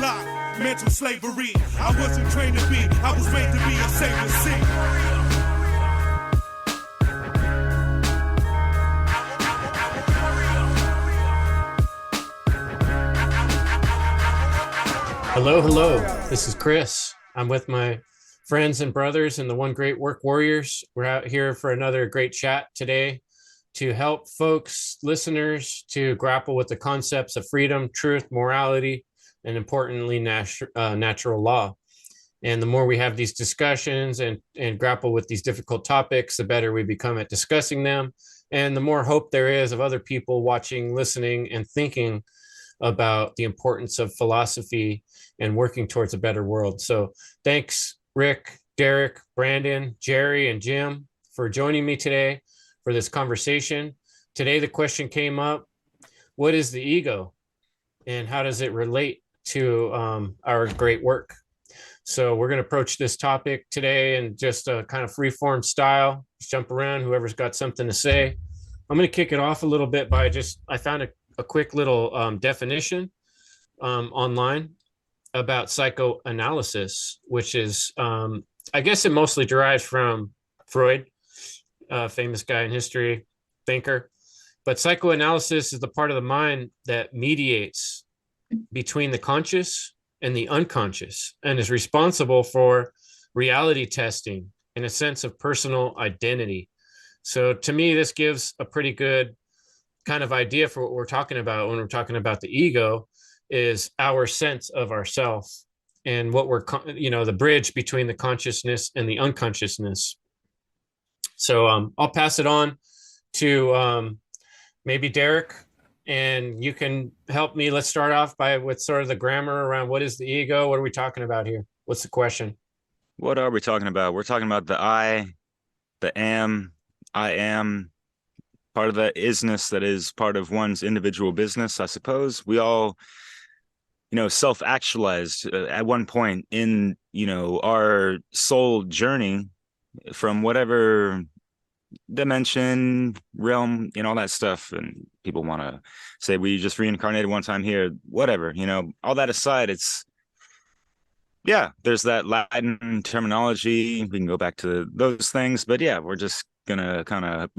locked, mental slavery. I wasn't trained to be, I was made to be a savior. See. Hello, hello. This is Chris. I'm with my friends and brothers in the One Great Work Warriors. We're out here for another great chat today to help folks, listeners, to grapple with the concepts of freedom, truth, morality, and importantly, natural law. And the more we have these discussions and grapple with these difficult topics, the better we become at discussing them. And the more hope there is of other people watching, listening, and thinking about the importance of philosophy and working towards a better world. So thanks, Rick, Derek, Brandon, Jerry, and Jim for joining me today for this conversation. Today, the question came up, what is the ego and how does it relate to our great work? So we're going to approach this topic today in just a kind of free-form style. Just jump around, whoever's got something to say. I'm going to kick it off a little bit by I found a quick little definition online about psychoanalysis, which is, I guess it mostly derives from Freud, famous guy in history, thinker. But psychoanalysis is the part of the mind that mediates between the conscious and the unconscious and is responsible for reality testing and a sense of personal identity. So to me, this gives a pretty good kind of idea for what we're talking about when we're talking about the ego is our sense of ourself and what we're, the bridge between the consciousness and the unconsciousness. So I'll pass it on to maybe Derek, and you can help me. Let's start off with sort of the grammar around what is the ego? What are we talking about here? What's the question? What are we talking about? We're talking about the I, the I am, part of that isness that is part of one's individual business, I suppose. We all, self-actualized at one point in, our soul journey from whatever dimension, realm, all that stuff. And people want to say we just reincarnated one time here, whatever, all that aside, there's that Latin terminology. We can go back to those things, but we're just gonna kind of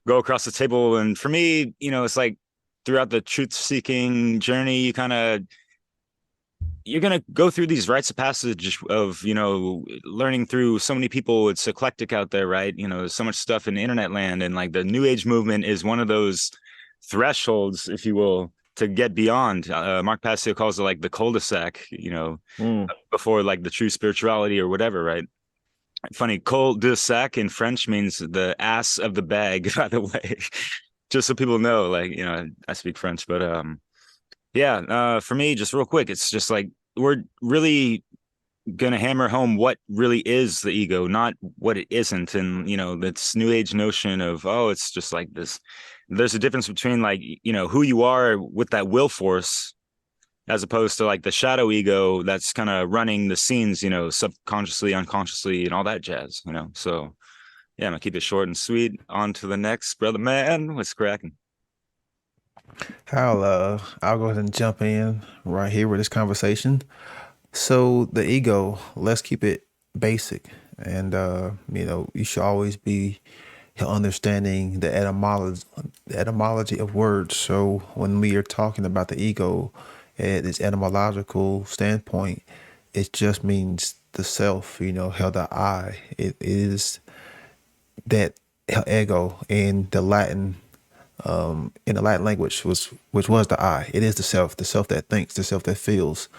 go across the table. And for me, it's like throughout the truth-seeking journey, you're gonna go through these rites of passage of learning through so many people. It's eclectic out there, right? There's so much stuff in internet land, and like the New Age movement is one of those thresholds, if you will, to get beyond. Mark Passio calls it like the cul-de-sac, before like the true spirituality or whatever, right? Funny, cul-de-sac in French means the ass of the bag, by the way, just so people know, I speak French, but for me, just real quick, it's just like, we're really gonna hammer home what really is the ego, not what it isn't. And, this New Age notion of, it's just like this, there's a difference between who you are with that will force, as opposed to like the shadow ego that's kind of running the scenes, subconsciously, unconsciously, and all that jazz, So, I'm gonna keep it short and sweet. On to the next, brother man. What's cracking? I'll go ahead and jump in right here with this conversation. So the ego, let's keep it basic, and you should always be understanding the etymology of words. So when we are talking about the ego, at its etymological standpoint, it just means the self, how the I. It is that ego in the Latin language, which was the I. It is the self that thinks, the self that feels,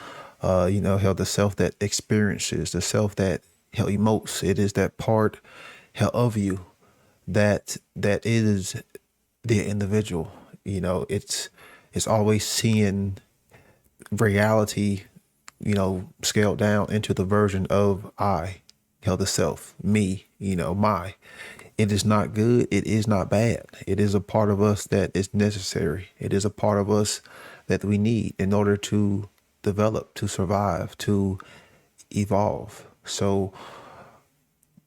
how the self that experiences, the self that how emotes. It is that part of you that is the individual. It's always seeing reality, scaled down into the version of I, the self, me, my. It is not good. It is not bad. It is a part of us that is necessary. It is a part of us that we need in order to develop, to survive, to evolve. So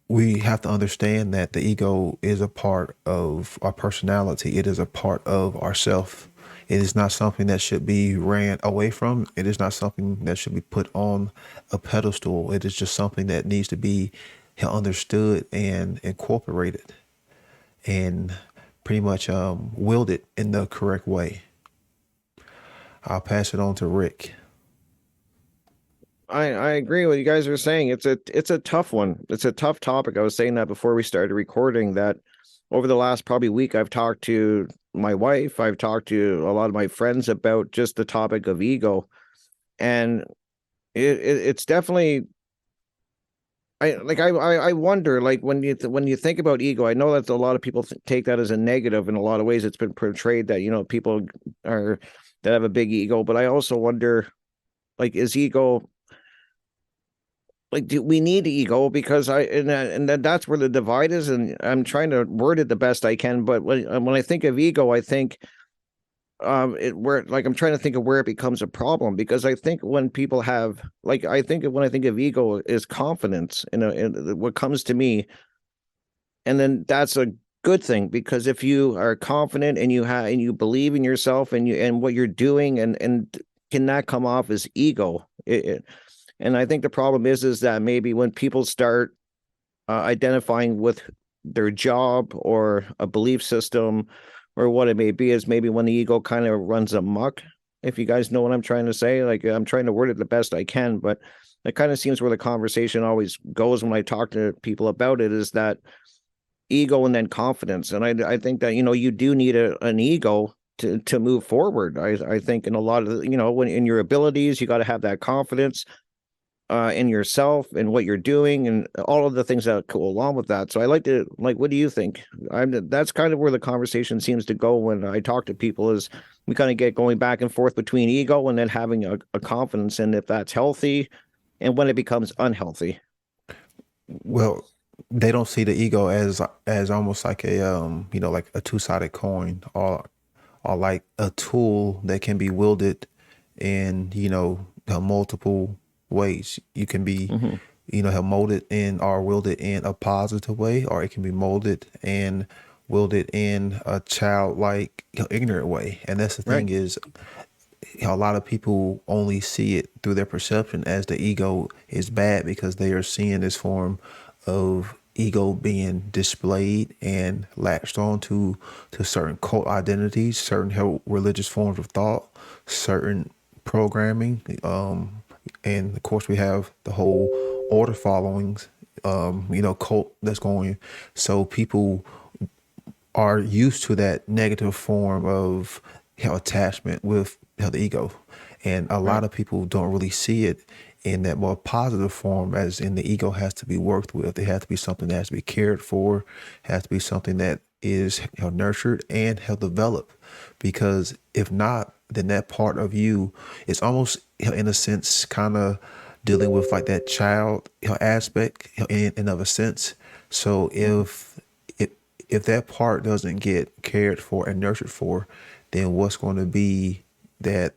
we have to understand that the ego is a part of our personality. It is a part of ourself. It is not something that should be ran away from. It is not something that should be put on a pedestal. It is just something that needs to be understood and incorporated and pretty much wielded in the correct way. I'll pass it on to Rick. I agree with what you guys are saying. It's a tough one. It's a tough topic. I was saying that before we started recording, that over the last probably week, I've talked to my wife, I've talked to a lot of my friends about just the topic of ego. And it's definitely, I wonder, like, when you think about ego, I know that a lot of people take that as a negative. In a lot of ways, it's been portrayed that, you know, people are that have a big ego. But I also wonder, like, is ego, like, do we need ego? Because that's where the divide is, and I'm trying to word it the best I can. But when I think of ego, I think I'm trying to think of where it becomes a problem, because I think when people have, like, when I think of ego is confidence in what comes to me, and then that's a good thing, because if you are confident and you believe in yourself and what you're doing, and can that come off as ego? And I think the problem is that maybe when people start identifying with their job or a belief system or what it may be, is maybe when the ego kind of runs amok. If you guys know what I'm trying to say, like, I'm trying to word it the best I can, but it kind of seems where the conversation always goes when I talk to people about it, is that ego and then confidence. And I think that, you know, you do need an ego to move forward. I think in a lot of, you know, when in your abilities, you got to have that confidence in yourself and what you're doing and all of the things that go along with that. So I like to, like, what do you think? That's kind of where the conversation seems to go when I talk to people, is we kind of get going back and forth between ego and then having a confidence, and if that's healthy and when it becomes unhealthy. Well, they don't see the ego as almost like a you know, like a two-sided coin, or like a tool that can be wielded in, you know, multiple ways. You can be, you know, molded in or wielded in a positive way, or it can be molded and wielded in a childlike, you know, ignorant way. And that's the thing, Right. is, you know, a lot of people only see it through their perception as the ego is bad, because they are seeing this form of ego being displayed and latched on to certain cult identities, certain religious forms of thought, certain programming, and of course we have the whole order followings, you know, cult that's going. So people are used to that negative form of, you know, attachment with, you know, the ego, and a lot of people don't really see it in that more positive form, as in the ego has to be worked with. It has to be something that has to be cared for, has to be something that is, you know, nurtured and developed, because if not, then that part of you is almost, you know, in a sense, kind of dealing with like that child, you know, aspect, you know, in of a sense. So if that part doesn't get cared for and nurtured for, then what's going to be that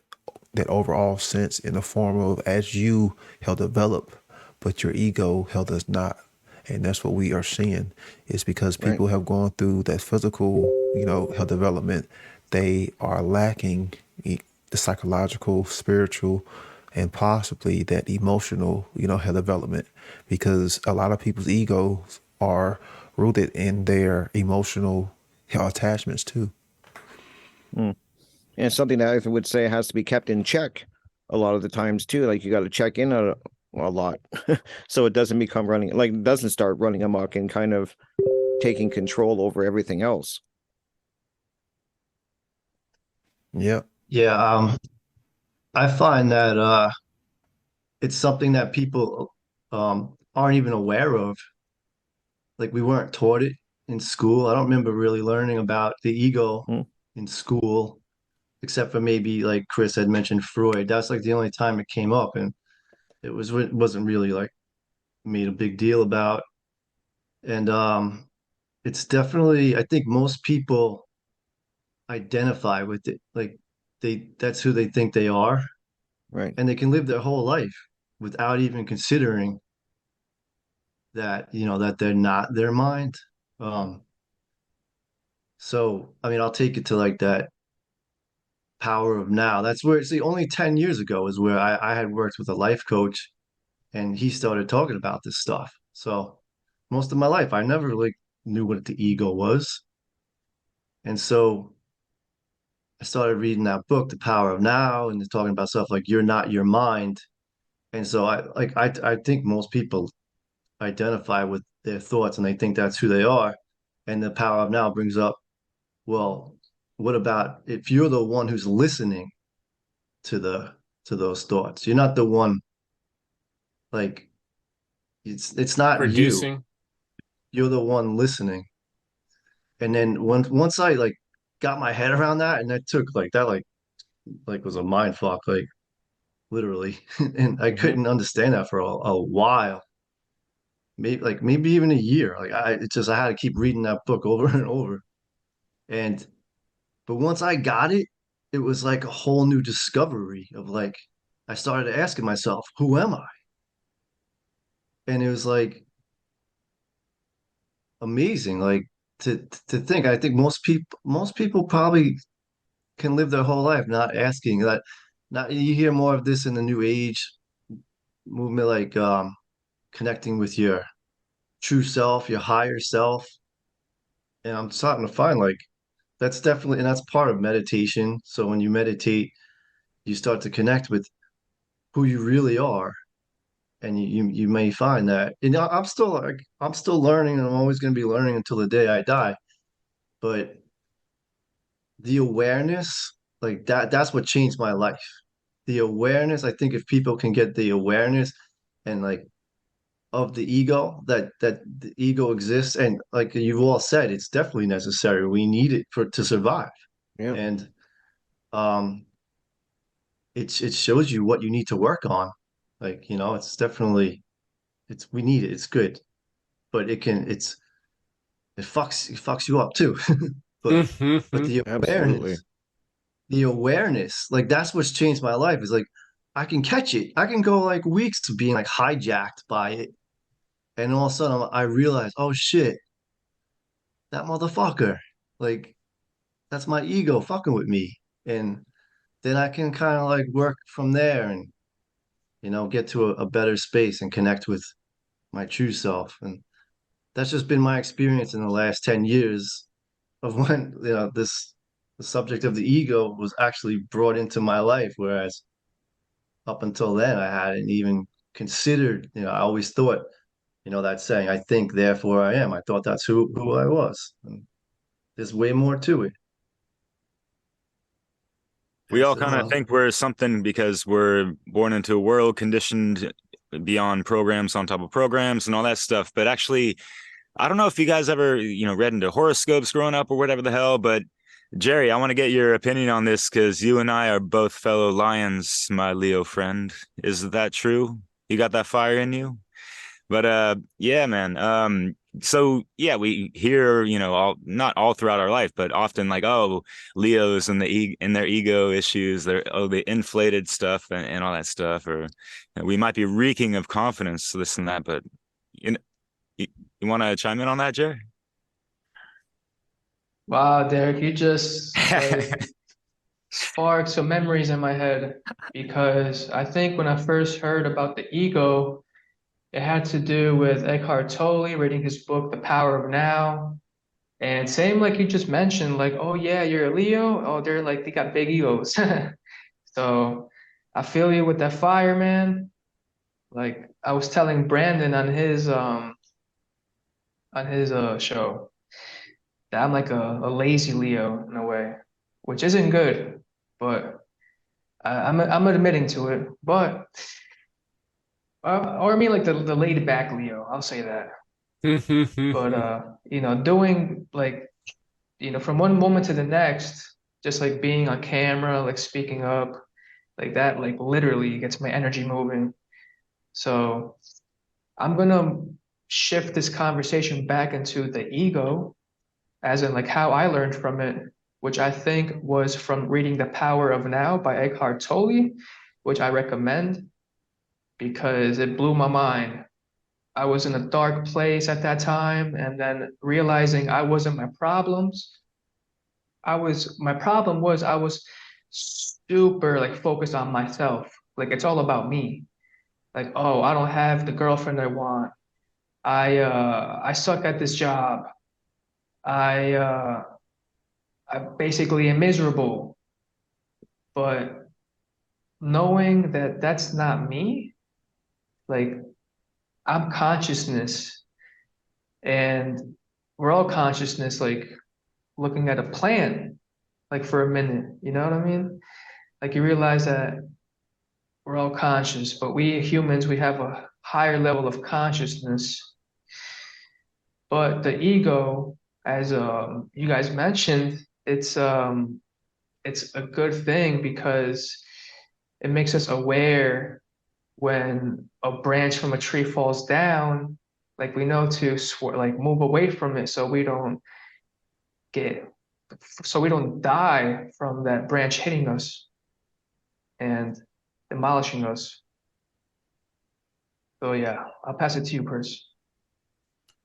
overall sense in the form of, as you develop, but your ego does not. And that's what we are seeing, is because people have gone through that physical, you know, development. They are lacking the psychological, spiritual, and possibly that emotional, you know, development, because a lot of people's egos are rooted in their emotional, you know, attachments too. And it's something that I would say has to be kept in check a lot of the times too. Like, you got to check in a lot so it doesn't become running, like, it doesn't start running amok and kind of taking control over everything else. Yep. Yeah, I find that it's something that people aren't even aware of. Like, we weren't taught it in school. I don't remember really learning about the ego in school, except for maybe, like Chris had mentioned, Freud. That's like the only time it came up, and it wasn't really like made a big deal about. And it's definitely, I think most people identify with it. Like, that's who they think they are, Right. and they can live their whole life without even considering that, you know, that they're not their mind. So I mean, I'll take it to like that Power of Now. That's where, see, only 10 years ago is where I had worked with a life coach and he started talking about this stuff. So most of my life, I never like knew what the ego was. And so I started reading that book, The Power of Now, and they're talking about stuff like you're not your mind. And so I think most people identify with their thoughts and they think that's who they are. And the Power of Now brings up, well, what about if you're the one who's listening to those thoughts? You're not the one, like it's not you. Producing. You're the one listening. And then once I like got my head around that, and that took like was a mind fuck, like literally. And I Mhm. couldn't understand that for a while. Maybe even a year. I had to keep reading that book over and over. And but once I got it, it was like a whole new discovery of like I started asking myself, who am I? And it was like amazing, like to think. I think most people probably can live their whole life not asking that. Not you hear more of this in the new age movement, like connecting with your true self, your higher self. And I'm starting to find like that's definitely, and that's part of meditation. So when you meditate, you start to connect with who you really are, and you may find that. And I'm still learning, and I'm always going to be learning until the day I die. But the awareness, like that's what changed my life. The awareness, I think if people can get the awareness and like of the ego, that the ego exists, and like you've all said, it's definitely necessary. We need it to survive. Yeah. And um it shows you what you need to work on. Like, it's definitely we need it. It's good. But it fucks you up too. But but Mhm. Absolutely. the awareness, like that's what's changed my life is like I can catch it. I can go like weeks of being like hijacked by it. And all of a sudden I realize, oh shit, that motherfucker. Like that's my ego fucking with me. And then I can kind of like work from there and get to a better space and connect with my true self. And that's just been my experience in the last 10 years of when, the subject of the ego was actually brought into my life. Whereas up until then, I hadn't even considered, I always thought, that saying, I think, therefore I am. I thought that's who I was. And there's way more to it. We all Yes, kind of think we're something because we're born into a world conditioned beyond programs on top of programs and all that stuff. But actually, I don't know if you guys ever, read into horoscopes growing up or whatever the hell, but Jerry, I want to get your opinion on this because you and I are both fellow lions, my Leo friend. Is that true? You got that fire in you? But yeah, man. So yeah, we hear, all not all throughout our life, but often like, oh, Leos and and their ego issues, the inflated stuff and all that stuff, or we might be reeking of confidence, this and that. But you know, you want to chime in on that, Jerry? Wow, Derek, you just like sparked some memories in my head because I think when I first heard about the ego, it had to do with Eckhart Tolle reading his book, The Power of Now. And same like you just mentioned, like, oh yeah, you're a Leo. Oh, they got big egos. So I feel you with that fire, man. Like I was telling Brandon on his show that I'm like a lazy Leo in a way, which isn't good, but I'm admitting to it. But or I mean like the laid back Leo, I'll say that. But doing like from one moment to the next, just like being on camera, like speaking up, like that, like literally gets my energy moving. So I'm gonna shift this conversation back into the ego, as in like how I learned from it, which I think was from reading The Power of Now by Eckhart Tolle, which I recommend because it blew my mind. I was in a dark place at that time, and then realizing I wasn't my problems. My problem was I was super like focused on myself. Like it's all about me. Like, oh, I don't have the girlfriend I want. I suck at this job. I uh I basically am miserable. But knowing that that's not me, like I'm consciousness and we're all consciousness, like looking at a plant, like for a minute, you know what I mean? Like you realize that we're all conscious, but we humans, we have a higher level of consciousness. But the ego, as you guys mentioned, it's a good thing because it makes us aware when a branch from a tree falls down, like we know to like move away from it get so we don't die from that branch hitting us and demolishing us. So yeah, I'll pass it to you, Chris.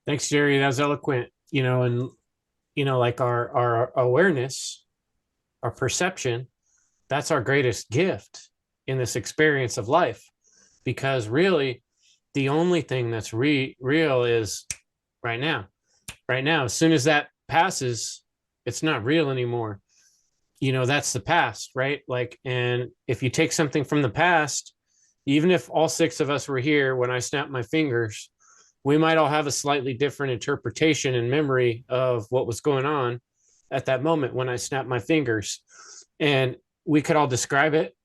Thanks, Jerry. That was eloquent. And like our awareness, our perception, that's our greatest gift in this experience of life, because really the only thing that's real is right now. Right now, as soon as that passes, it's not real anymore. That's the past, right? Like, and if you take something from the past, even if all 6 of us were here when I snapped my fingers, we might all have a slightly different interpretation and memory of what was going on at that moment when I snapped my fingers. And we could all describe it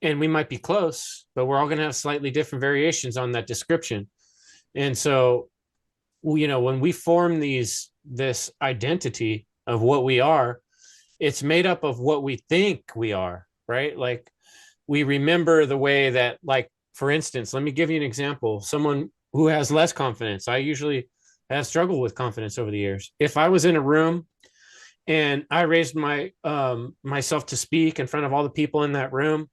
and we might be close, but we're all going to have slightly different variations on that description. And so, when we form this identity of what we are, it's made up of what we think we are, right? Like we remember the way that, like, for instance, let me give you an example. Someone who has less confidence. I usually have struggled with confidence over the years. If I was in a room and I raised my myself to speak in front of all the people in that room,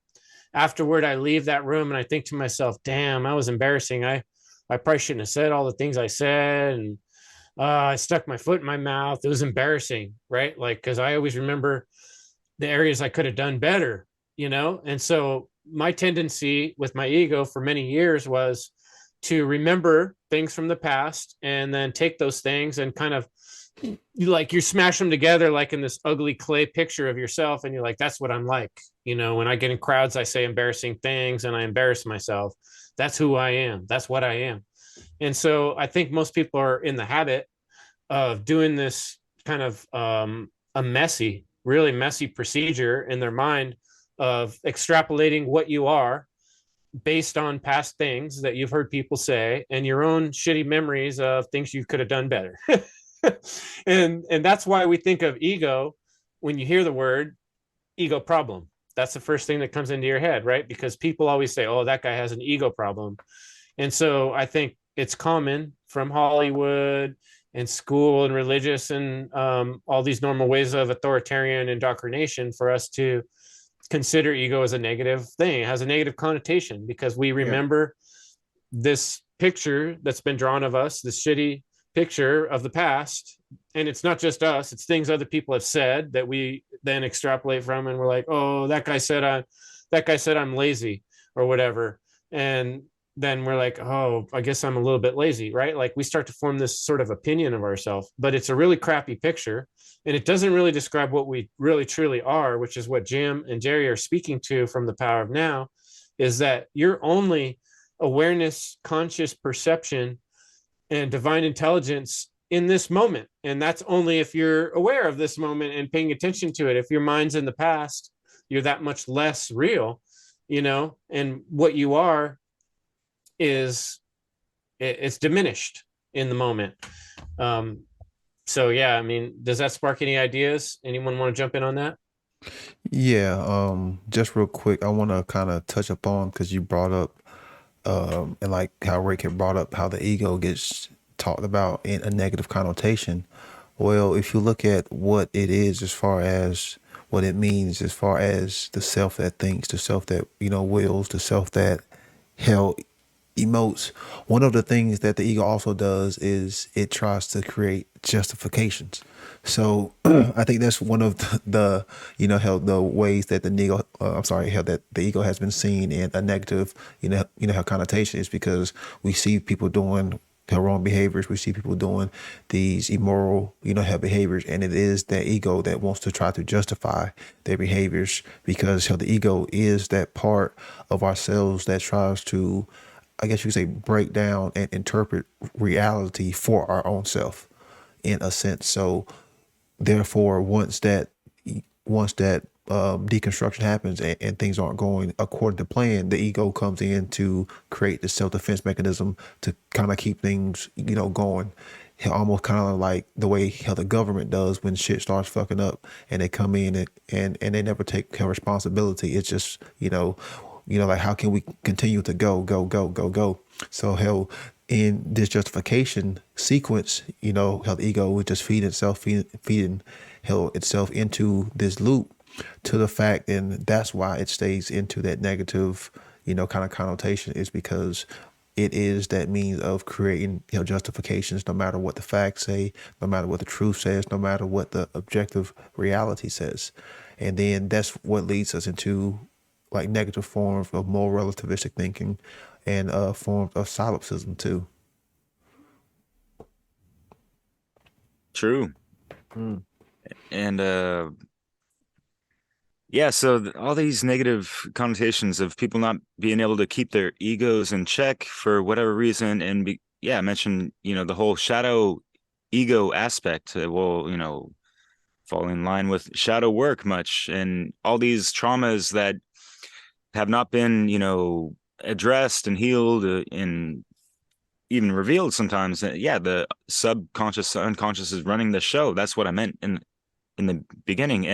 afterward I leave that room and I think to myself, damn, I was embarrassing. I probably shouldn't have said all the things I said, and I stuck my foot in my mouth. It was embarrassing, right? Like, because I always remember the areas I could have done better, And so my tendency with my ego for many years was to remember things from the past and then take those things and kind of you smash them together like in this ugly clay picture of yourself, and you're like, that's what I'm like. When I get in crowds, I say embarrassing things and I embarrass myself. That's who I am. That's what I am. And so I think most people are in the habit of doing this kind of a really messy procedure in their mind of extrapolating what you are based on past things that you've heard people say and your own shitty memories of things you could have done better. and that's why we think of ego when you hear the word ego problem. That's the first thing that comes into your head, right? Because people always say, oh, that guy has an ego problem. And so I think it's common from Hollywood and school and religious and all these normal ways of authoritarian indoctrination for us to consider ego as a negative thing. It has a negative connotation because we remember this picture that's been drawn of us, this shitty picture of the past. And it's not just us, it's things other people have said that we then extrapolate from, and we're like, oh, that guy said I'm lazy or whatever. And then we're like, oh, I guess I'm a little bit lazy, right? Like we start to form this sort of opinion of ourselves, but it's a really crappy picture. And it doesn't really describe what we really truly are, which is what Jim and Jerry are speaking to from the Power of Now, is that you're only awareness, conscious perception, and divine intelligence in this moment. And that's only if you're aware of this moment and paying attention to it. If your mind's in the past, you're that much less real, and what you are is it's diminished in the moment. So yeah, I mean, does that spark any ideas? Anyone want to jump in on that? Yeah, just real quick, I want to kind of touch upon, because you brought up and like how Rick had brought up how the ego gets talked about in a negative connotation. Well, if you look at what it is, as far as what it means, as far as the self that thinks, the self that wills, the self that hell emotes, one of the things that the ego also does is it tries to create justifications. So I think that's one of the how the ways that the ego, how that the ego has been seen in a negative, how connotation is because we see people doing wrong behaviors. We see people doing these immoral, how behaviors, and it is that ego that wants to try to justify their behaviors because how the ego is that part of ourselves that tries to, I guess you could say, break down and interpret reality for our own self, in a sense. So therefore, once that deconstruction happens and things aren't going according to plan, the ego comes in to create the self-defense mechanism to kind of keep things, going. Almost kind of like the way how the government does when shit starts fucking up and they come in and they never take responsibility. It's just, like how can we continue to go? So hell, in this justification sequence, how the ego would just feeding hell itself into this loop to the fact, and that's why it stays into that negative, kind of connotation, is because it is that means of creating, justifications, no matter what the facts say, no matter what the truth says, no matter what the objective reality says. And then that's what leads us into like negative forms of more relativistic thinking and forms of solipsism too. True. And yeah, so all these negative connotations of people not being able to keep their egos in check for whatever reason, and I mentioned, the whole shadow ego aspect will, fall in line with shadow work much, and all these traumas that have not been, addressed and healed and even revealed sometimes. The subconscious, unconscious is running the show. That's what I meant in the beginning.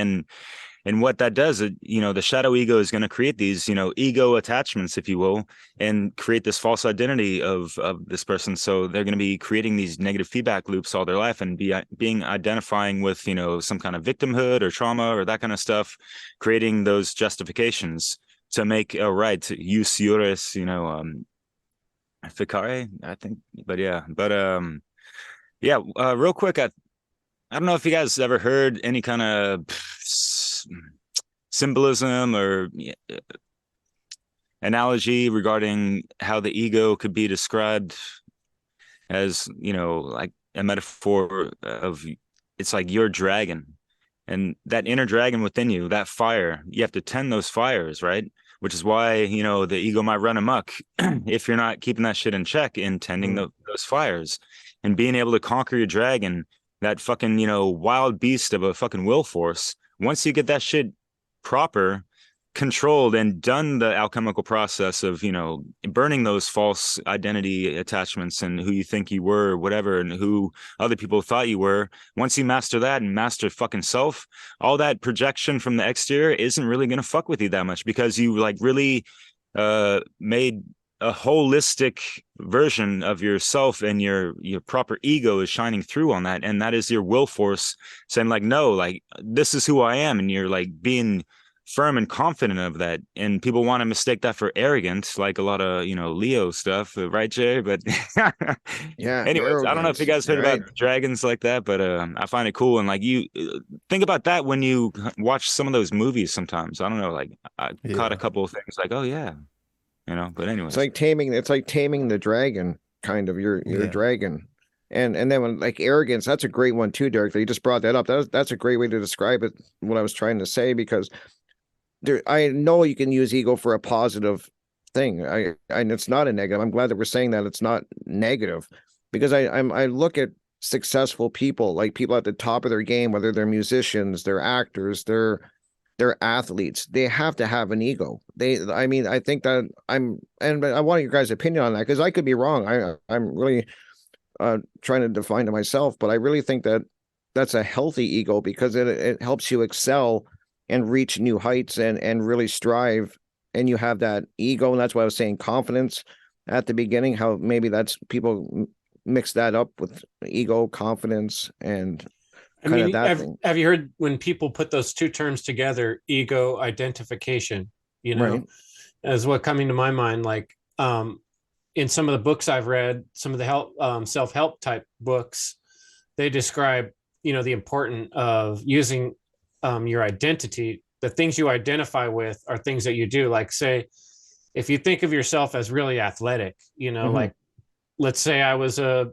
And what that does, the shadow ego is going to create these, ego attachments, if you will, and create this false identity of this person. So they're going to be creating these negative feedback loops all their life and being identifying with, some kind of victimhood or trauma or that kind of stuff, creating those justifications to make a right to use juris, ficare, I think. Real quick, I don't know if you guys ever heard any kind of symbolism or analogy regarding how the ego could be described as, like a metaphor of, it's like your dragon, and that inner dragon within you, that fire, you have to tend those fires, right? Which is why, the ego might run amok if you're not keeping that shit in check and tending those fires and being able to conquer your dragon, that fucking, wild beast of a fucking will force. Once you get that shit proper, controlled, and done the alchemical process of, burning those false identity attachments and who you think you were, or whatever, and who other people thought you were. Once you master that and master fucking self, all that projection from the exterior isn't really going to fuck with you that much, because you like really made a holistic version of yourself, and your proper ego is shining through on that. And that is your will force saying like, no, like this is who I am. And you're like being firm and confident of that. And people want to mistake that for arrogance, like a lot of, Leo stuff, right, Jay? But Yeah, anyways, I don't know if you guys heard about dragons like that, but I find it cool. And like, you think about that when you watch some of those movies sometimes. I don't know, like I caught a couple of things like, oh yeah, but anyways. It's like taming the dragon, kind of your dragon. And then when like arrogance, that's a great one too, Derek. That you just brought that up. That's a great way to describe it, what I was trying to say, because I know you can use ego for a positive thing. And it's not a negative. I'm glad that we're saying that it's not negative, because I look at successful people, like people at the top of their game, whether they're musicians, they're actors, they're athletes, they have to have an ego. I think that and I want your guys' opinion on that, because I could be wrong. I'm really trying to define it myself, but I really think that that's a healthy ego, because it helps you excel and reach new heights and really strive. And you have that ego, and that's why I was saying confidence at the beginning, how maybe that's people mix that up with ego, confidence, and have you heard when people put those two terms together, ego identification, right, as what coming to my mind, like in some of the books I've read, some of the self-help type books, they describe, the importance of using your identity. The things you identify with are things that you do. Like, say, if you think of yourself as really athletic, like, let's say I was a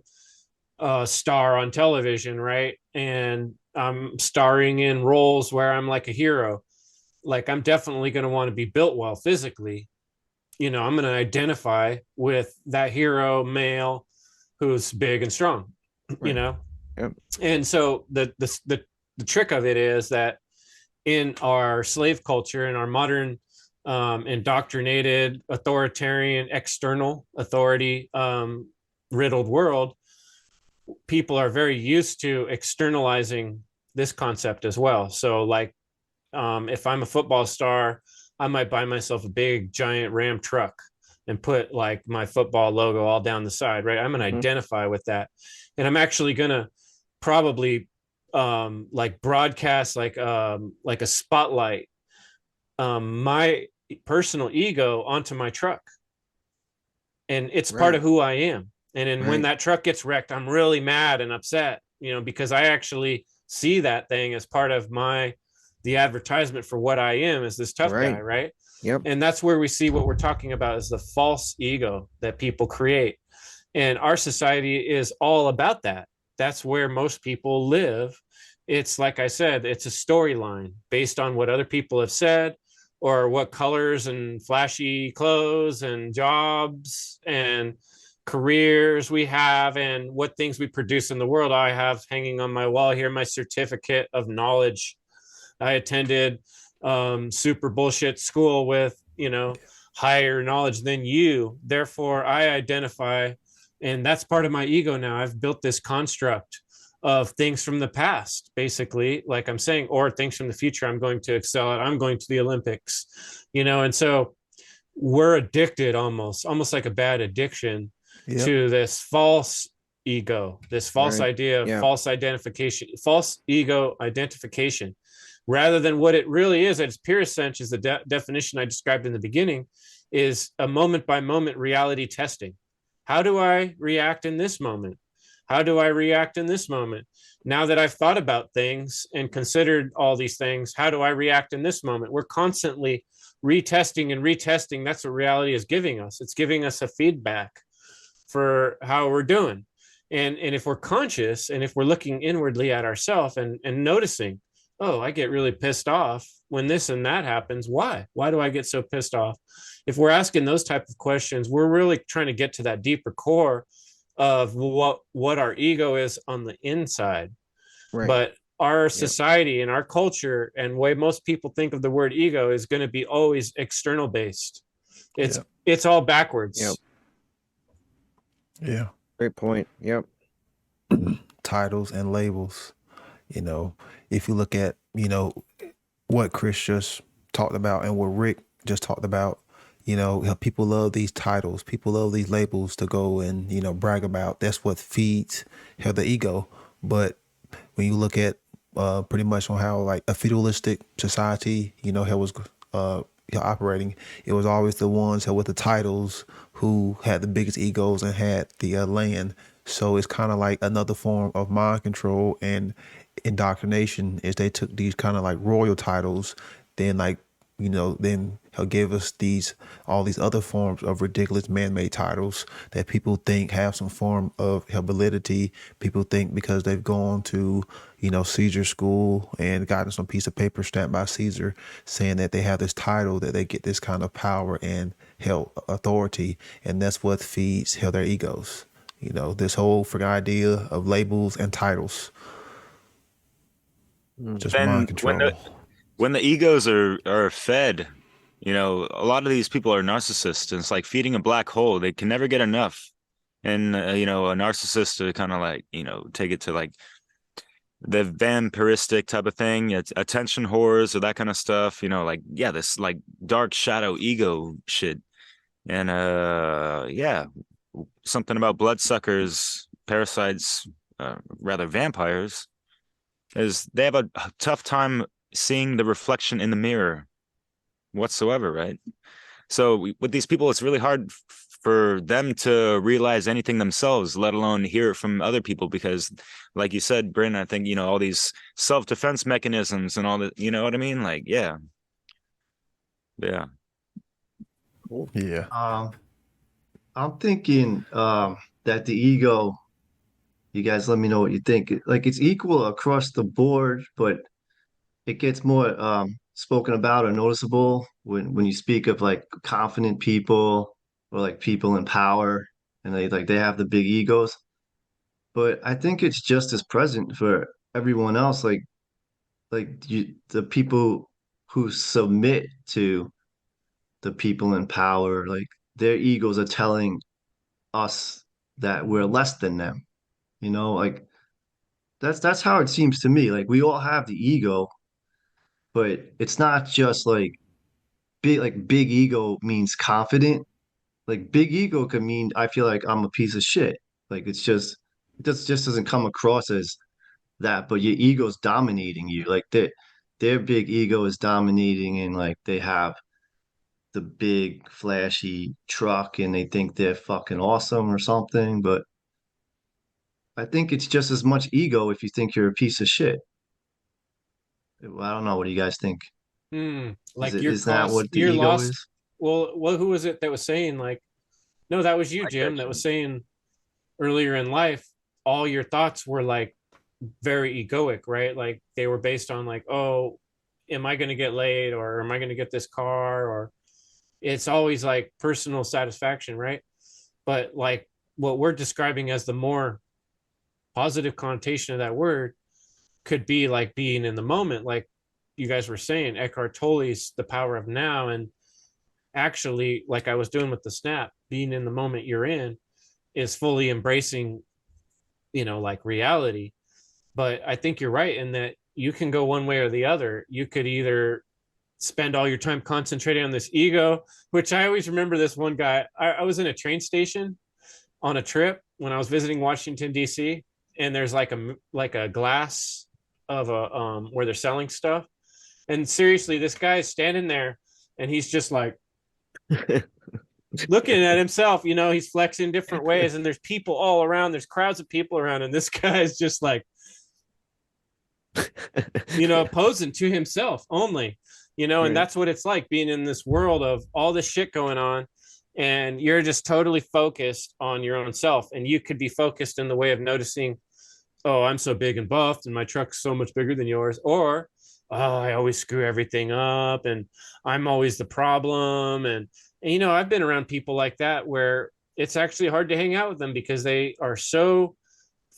star on television, right? And I'm starring in roles where I'm like a hero. Like, I'm definitely going to want to be built well physically. I'm going to identify with that hero male who's big and strong, Right. Yep. And so the trick of it is that in our slave culture, in our modern indoctrinated, authoritarian, external authority riddled world, people are very used to externalizing this concept as well. So, like, if I'm a football star, I might buy myself a big giant Ram truck and put like my football logo all down the side, right? I'm going to identify with that, and I'm actually going to probably like broadcast like a spotlight, my personal ego onto my truck, and it's part of who I am. And then when that truck gets wrecked, I'm really mad and upset, because I actually see that thing as part of the advertisement for what I am, as this tough guy, right? Yep. And that's where we see what we're talking about is the false ego that people create. And our society is all about that. That's where most people live. It's like I said, it's a storyline based on what other people have said, or what colors and flashy clothes and jobs and careers we have, and what things we produce in the world. I have hanging on my wall here my certificate of knowledge. I attended super bullshit school with, higher knowledge than you. Therefore, I identify, and that's part of my ego now. I've built this construct of things from the past, basically, like I'm saying, or things from the future I'm going to excel at. I'm going to the Olympics, and so we're addicted almost like a bad addiction to this false ego, this false idea of false identification, false ego identification, rather than what it really is at its purest sense. Is the definition I described in the beginning, is a moment by moment reality testing. How do I react in this moment? How do I react in this moment? Now that I've thought about things and considered all these things, how do I react in this moment? We're constantly retesting and retesting. That's what reality is giving us. It's giving us a feedback for how we're doing. And if we're conscious, and if we're looking inwardly at ourselves and noticing, oh, I get really pissed off when this and that happens. Why? Why do I get so pissed off? If we're asking those type of questions, we're really trying to get to that deeper core of what our ego is on the inside. But our society and our culture and way most people think of the word ego is going to be always external based. It's all backwards. Yeah. Great point. Yep. Titles and labels. If you look at, what Chris just talked about and what Rick just talked about, people love these titles. People love these labels to go and, brag about. That's what feeds the ego. But when you look at pretty much on how like a feudalistic society, how was operating, it was always the ones with the titles who had the biggest egos and had the land. So it's kind of like another form of mind control and indoctrination, is they took these kind of like royal titles, then like, then he'll give us all these other forms of ridiculous man-made titles that people think have some form of validity. People think because they've gone to, Caesar school and gotten some piece of paper stamped by Caesar saying that they have this title, that they get this kind of power and authority. And that's what feeds their egos. This whole freaking idea of labels and titles. Just mind control. When the egos are fed, a lot of these people are narcissists, and it's like feeding a black hole. They can never get enough. And, a narcissist to kind of like, take it to like the vampiristic type of thing, it's attention whores or that kind of stuff, this like dark shadow ego shit. And, something about bloodsuckers, parasites, rather vampires, is they have a tough time seeing the reflection in the mirror whatsoever, right? So with these people, it's really hard for them to realize anything themselves, let alone hear it from other people. Because like you said, Bryn, I think, all these self-defense mechanisms and all that, you know what I mean? Like, yeah. Yeah. Yeah. I'm thinking that the ego, you guys let me know what you think. Like it's equal across the board, but it gets more spoken about or noticeable when you speak of like confident people or like people in power and they have the big egos. But I think it's just as present for everyone else, the people who submit to the people in power, like their egos are telling us that we're less than them. Like that's how it seems to me. Like we all have the ego, but it's not just like big ego means confident. Like big ego could mean I feel like I'm a piece of shit. Like it just doesn't come across as that, but your ego's dominating you. Like their big ego is dominating and like they have the big flashy truck and they think they're fucking awesome or something. But I think it's just as much ego if you think you're a piece of shit. I don't know. What do you guys think? Like Is that what the you're ego lost. is? Well, who was it that was saying like, no, that was you, Jim, that was saying earlier in life, all your thoughts were like very egoic, right? Like they were based on like, oh, am I going to get laid, or am I going to get this car, or it's always like personal satisfaction, right? But like what we're describing as the more positive connotation of that word could be like being in the moment, like you guys were saying, Eckhart Tolle's The Power of Now. And actually, like I was doing with the snap, being in the moment you're in is fully embracing, like reality. But I think you're right in that you can go one way or the other. You could either spend all your time concentrating on this ego, which I always remember this one guy. I was in a train station on a trip when I was visiting Washington, D.C., and there's like a glass of a where they're selling stuff. And seriously, this guy's standing there and he's just like looking at himself, he's flexing different ways, and there's people all around, there's crowds of people around, and this guy's just like posing to himself only, and that's what it's like being in this world of all this shit going on, and you're just totally focused on your own self. And you could be focused in the way of noticing, oh, I'm so big and buffed and my truck's so much bigger than yours, or oh, I always screw everything up and I'm always the problem. And I've been around people like that where it's actually hard to hang out with them because they are so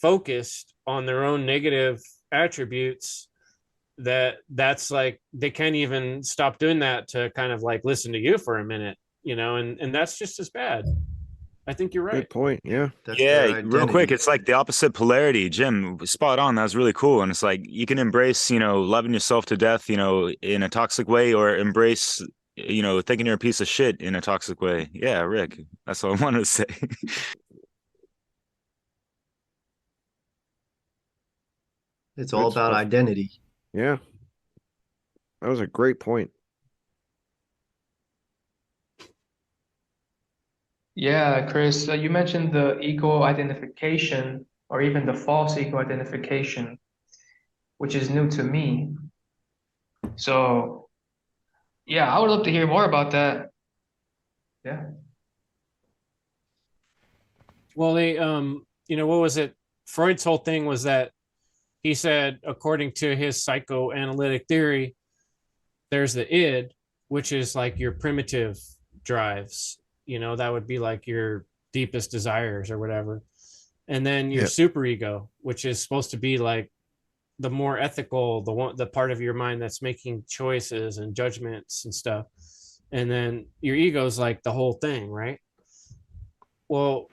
focused on their own negative attributes that's like they can't even stop doing that to kind of like listen to you for a minute, and that's just as bad. I think you're right. Good point. Yeah. Yeah, real quick, it's like the opposite polarity. Jim, spot on. That was really cool. And it's like you can embrace, loving yourself to death, in a toxic way, or embrace, thinking you're a piece of shit in a toxic way. Yeah, Rick, that's what I wanted to say. It's all about identity. Yeah. That was a great point. Yeah, Chris, you mentioned the ego identification or even the false ego identification, which is new to me. So, yeah, I would love to hear more about that. Yeah. Well, they, what was it? Freud's whole thing was that he said, according to his psychoanalytic theory, there's the id, which is like your primitive drives. That would be like your deepest desires or whatever. And then your superego, which is supposed to be like the more ethical, the part of your mind that's making choices and judgments and stuff. And then your ego is like the whole thing, right? Well,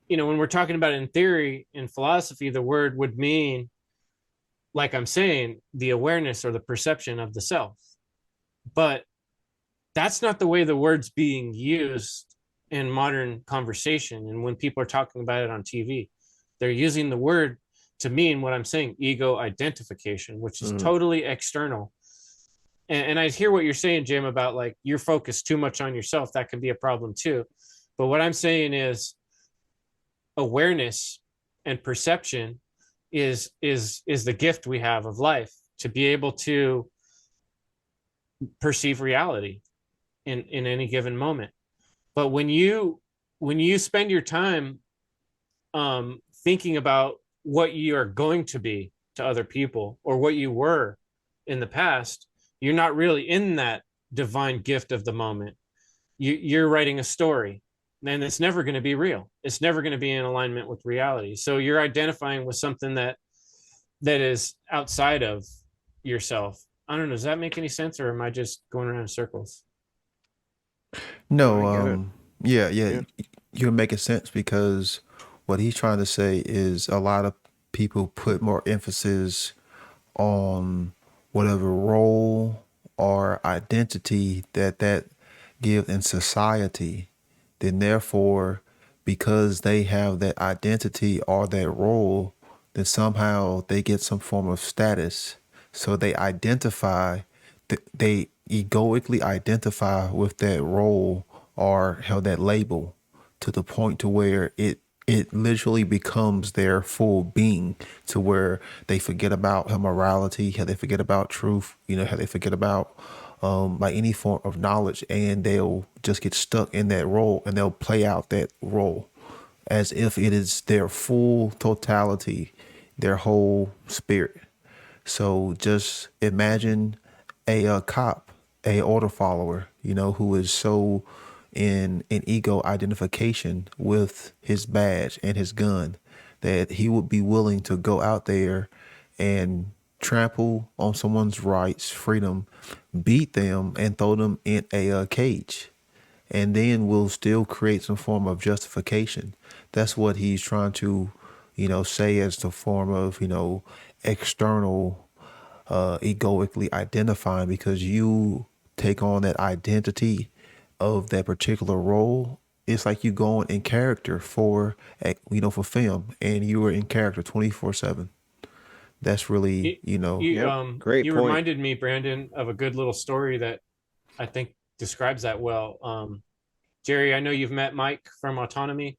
when we're talking about it in theory, in philosophy, the word would mean, like I'm saying, the awareness or the perception of the self. But that's not the way the word's being used in modern conversation. And when people are talking about it on TV, they're using the word to mean what I'm saying, ego identification, which is totally external. And I hear what you're saying, Jim, about like you're focused too much on yourself. That can be a problem too. But what I'm saying is awareness and perception is the gift we have of life, to be able to perceive reality in any given moment. But when you spend your time thinking about what you are going to be to other people, or what you were in the past, you're not really in that divine gift of the moment. You're writing a story, and it's never going to be real. It's never going to be in alignment with reality. So you're identifying with something that is outside of yourself. I don't know. Does that make any sense, or am I just going around in circles? No, I get it. yeah, Yeah. you're making sense, because what he's trying to say is a lot of people put more emphasis on whatever role or identity that give in society. Then therefore, because they have that identity or that role, then somehow they get some form of status. So they identify, they egoically identify with that role or held that label, to the point to where it literally becomes their full being, to where they forget about her morality, how they forget about truth, how they forget about like any form of knowledge, and they'll just get stuck in that role, and they'll play out that role as if it is their full totality, their whole spirit. So just imagine a cop, a order follower, who is so in an ego identification with his badge and his gun, that he would be willing to go out there and trample on someone's rights, freedom, beat them, and throw them in a cage, and then will still create some form of justification. That's what he's trying to, say as the form of, external, egoically identifying, because you take on that identity of that particular role. It's like you going in character for film, and you are in character 24/7. That's really, Great You point. reminded me, Brandon, of a good little story that I think describes that well. Jerry, I know you've met Mike from Autonomy.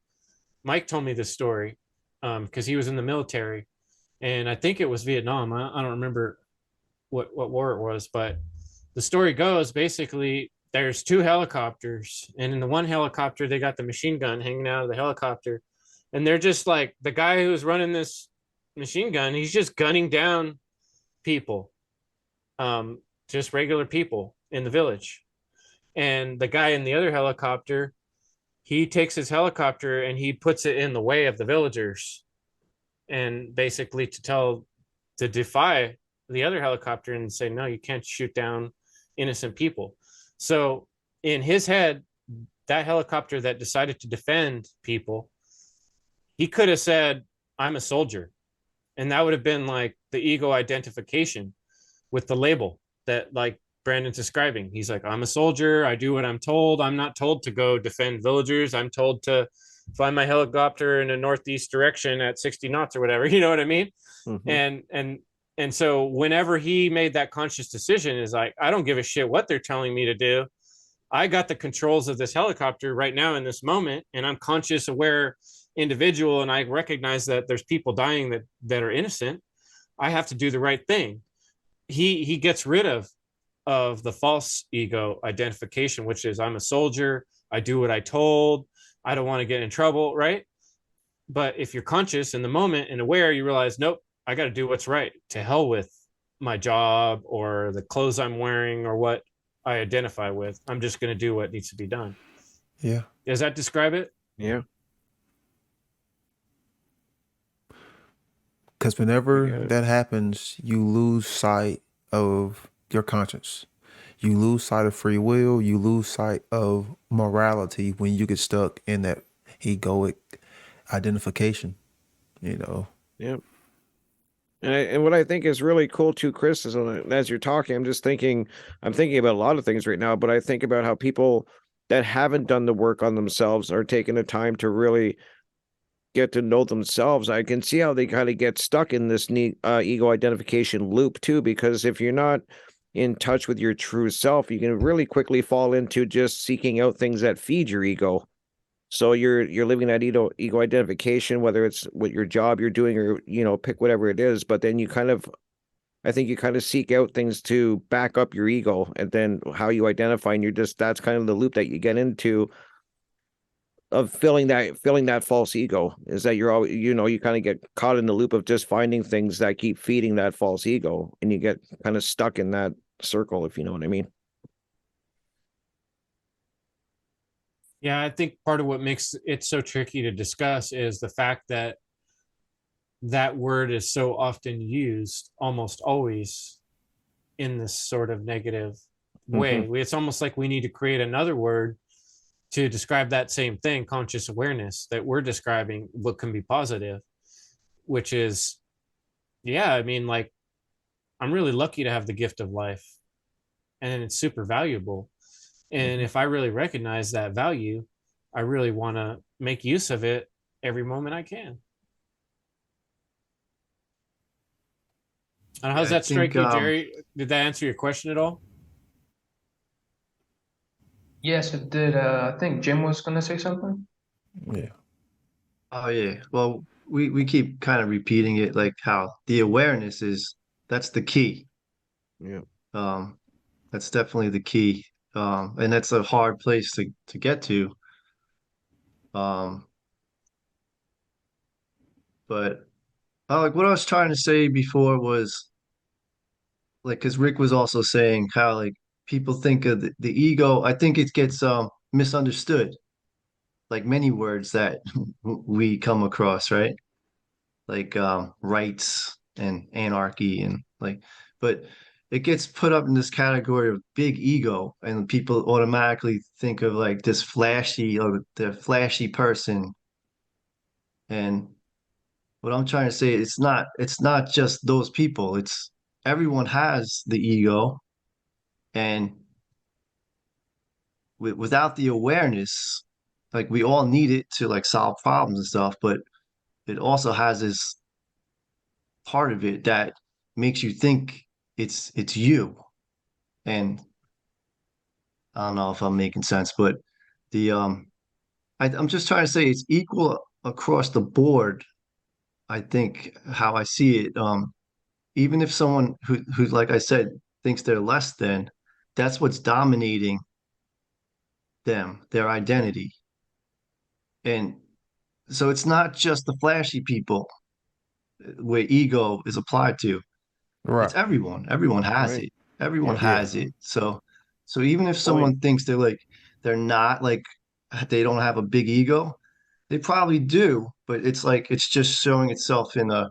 Mike told me this story because he was in the military, and I think it was Vietnam. I don't remember what war it was, but the story goes, basically there's two helicopters, and in the one helicopter they got the machine gun hanging out of the helicopter, and they're just like, the guy who's running this machine gun, he's just gunning down people, just regular people in the village. And the guy in the other helicopter, he takes his helicopter and he puts it in the way of the villagers, and basically to defy the other helicopter and say, no, you can't shoot down innocent people. So in his head, that helicopter that decided to defend people, he could have said, I'm a soldier. And that would have been like the ego identification with the label that, like Brandon's describing. He's like, I'm a soldier. I do what I'm told. I'm not told to go defend villagers. I'm told to fly my helicopter in a northeast direction at 60 knots or whatever. You know what I mean? Mhm. And so whenever he made that conscious decision, is like, I don't give a shit what they're telling me to do. I got the controls of this helicopter right now in this moment, and I'm conscious, aware individual, and I recognize that there's people dying that are innocent. I have to do the right thing. He gets rid of the false ego identification, which is, I'm a soldier, I do what I told, I don't want to get in trouble, right? But if you're conscious in the moment and aware, you realize, nope, I got to do what's right. To hell with my job or the clothes I'm wearing or what I identify with. I'm just going to do what needs to be done. Yeah. Does that describe it? Yeah. Because whenever that happens, you lose sight of your conscience. You lose sight of free will. You lose sight of morality when you get stuck in that egoic identification, Yeah. And what I think is really cool too, Chris, is as you're talking, I'm thinking about a lot of things right now, but I think about how people that haven't done the work on themselves are taking the time to really get to know themselves. I can see how they kind of get stuck in this ego identification loop too, because if you're not in touch with your true self, you can really quickly fall into just seeking out things that feed your ego. So you're living that ego identification, whether it's what your job you're doing or, pick whatever it is. But then I think you kind of seek out things to back up your ego, and then how you identify, and that's kind of the loop that you get into of filling that false ego, is that you're all, you kind of get caught in the loop of just finding things that keep feeding that false ego, and you get kind of stuck in that circle, if you know what I mean. Yeah, I think part of what makes it so tricky to discuss is the fact that that word is so often used, almost always, in this sort of negative way. It's almost like we need to create another word to describe that same thing, conscious awareness, that we're describing what can be positive, which is, yeah, I mean, like, I'm really lucky to have the gift of life, and it's super valuable. And if I really recognize that value, I really want to make use of it every moment I can. And how does that strike you, Jerry? Did that answer your question at all? Yes, it did. I think Jim was gonna say something. Yeah. Oh yeah. Well, we keep kind of repeating it, like how the awareness that's the key. Yeah. That's definitely the key. And that's a hard place to get to. But like what I was trying to say before was like, because Rick was also saying how like people think of the ego. I think it gets misunderstood, like many words that we come across, right? Like rights and anarchy and like, but it gets put up in this category of big ego, and people automatically think of like this flashy or the flashy person. And what I'm trying to say, it's not just those people. It's everyone has the ego, and without the awareness, like we all need it to like solve problems and stuff, but it also has this part of it that makes you think it's you. And I don't know if I'm making sense, but the I'm just trying to say it's equal across the board. I think how I see it, even if someone who like I said thinks they're less than, that's what's dominating them, their identity. And so it's not just the flashy people where ego is applied to. Right. It's everyone. Everyone has Right. it. Everyone Yeah. has it. So even if someone thinks they're not like they don't have a big ego, they probably do, but it's like it's just showing itself in a,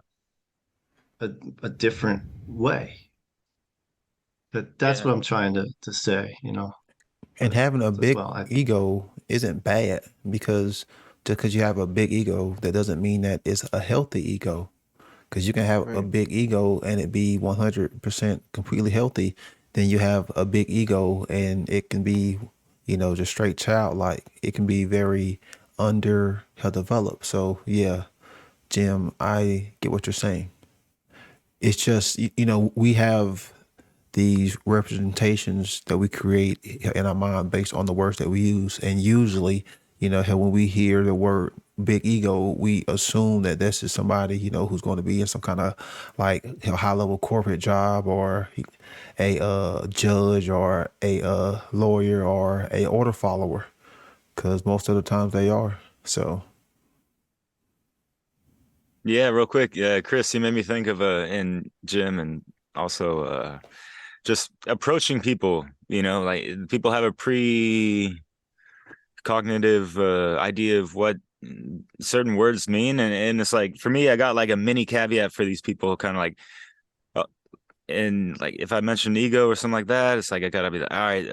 a different way. But that's Yeah. what I'm trying to say, And having a big well, ego isn't bad, because just because you have a big ego, that doesn't mean that it's a healthy ego. Because you can have a Right. big ego and it be 100% completely healthy. Then you have a big ego and it can be, just straight childlike. It can be very underdeveloped. So yeah, Jim, I get what you're saying. It's just, we have these representations that we create in our mind based on the words that we use. And usually, how when we hear the word big ego, we assume that this is somebody, who's going to be in some kind of like high level corporate job, or a judge, or a lawyer, or a order follower, because most of the times they are. So Yeah, real quick. Chris, you made me think of and Jim, and also just approaching people, like people have a pre-cognitive idea of what certain words mean. And it's like, for me, I got like a mini caveat for these people, kind of like, and like if I mention ego or something like that, it's like I gotta be like, all right,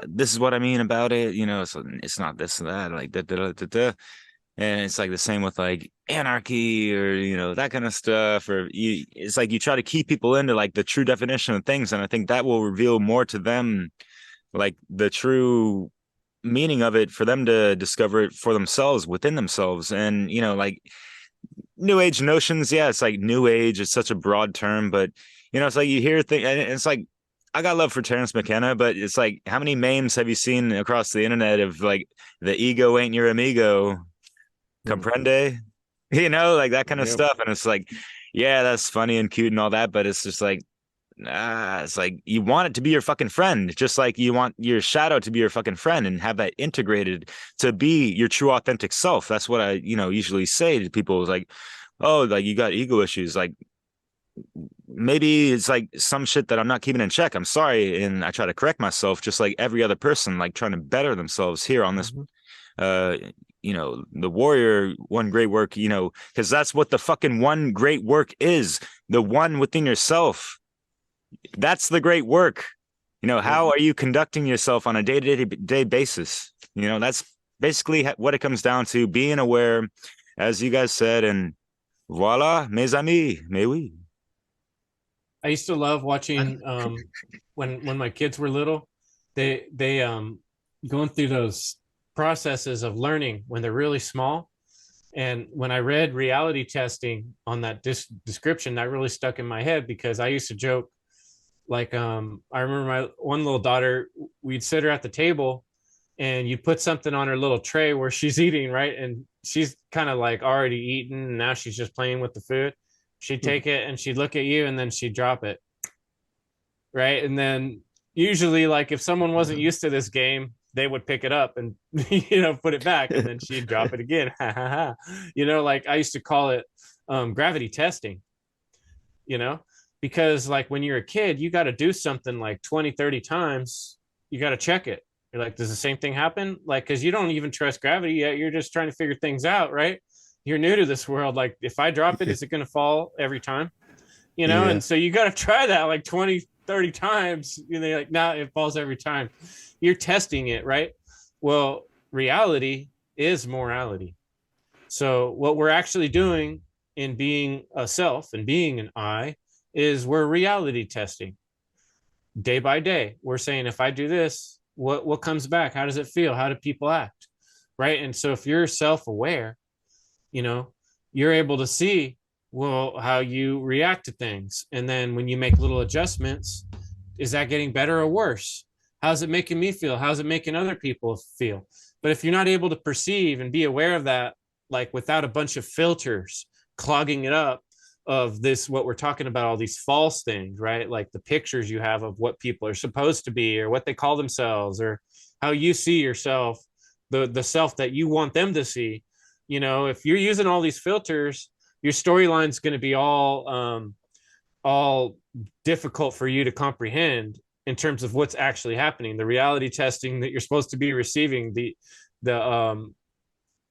this is what I mean about it, so it's not this and that, like da. And it's like the same with like anarchy or, that kind of stuff. Or it's like you try to keep people into like the true definition of things. And I think that will reveal more to them, like the true meaning of it, for them to discover it for themselves, within themselves. And, like new age notions. Yeah, it's like new age. It's such a broad term, but, it's like you hear things, and it's like I got love for Terrence McKenna, but it's like, how many memes have you seen across the internet of like the ego ain't your amigo, comprende? You know, like that kind of Yep. stuff. And it's like, yeah, that's funny and cute and all that, but it's just like, it's like you want it to be your fucking friend, just like you want your shadow to be your fucking friend and have that integrated to be your true authentic self. That's what I, usually say to people is like, oh, like you got ego issues. Like maybe it's like some shit that I'm not keeping in check. I'm sorry. And I try to correct myself just like every other person, like trying to better themselves here on this, the warrior one great work, because that's what the fucking one great work is. The one within yourself. That's the great work. How are you conducting yourself on a day-to-day basis? That's basically what it comes down to, being aware, as you guys said, and voila, mes amis, mais oui. I used to love watching when my kids were little, they going through those processes of learning when they're really small. And when I read reality testing on that description, that really stuck in my head, because I used to joke, like, I remember my one little daughter, we'd sit her at the table and you put something on her little tray where she's eating, right? And she's kind of like already eaten, and now she's just playing with the food. She'd take it and she'd look at you and then she'd drop it. Right. And then usually, like, if someone wasn't used to this game, they would pick it up and, put it back, and then she'd drop it again. Like I used to call it gravity testing, because like when you're a kid, you got to do something like 20, 30 times. You got to check it. You're like, does the same thing happen? Like, because you don't even trust gravity yet. You're just trying to figure things out, right? You're new to this world. Like, if I drop it, is it going to fall every time? Yeah. And so you got to try that like 20, 30 times. Like, nah, it falls every time. You're testing it, right? Well, reality is morality. So what we're actually doing in being a self and being an I is we're reality testing day by day. We're saying, if I do this, what comes back? How does it feel? How do people act? Right. And so if you're self-aware, you're able to see, well, how you react to things. And then when you make little adjustments, is that getting better or worse? How's it making me feel? How's it making other people feel? But if you're not able to perceive and be aware of that, like without a bunch of filters clogging it up of this, what we're talking about, all these false things, right? Like the pictures you have of what people are supposed to be or what they call themselves or how you see yourself, the self that you want them to see. If you're using all these filters, your storyline's going to be all difficult for you to comprehend in terms of what's actually happening. The reality testing that you're supposed to be receiving, the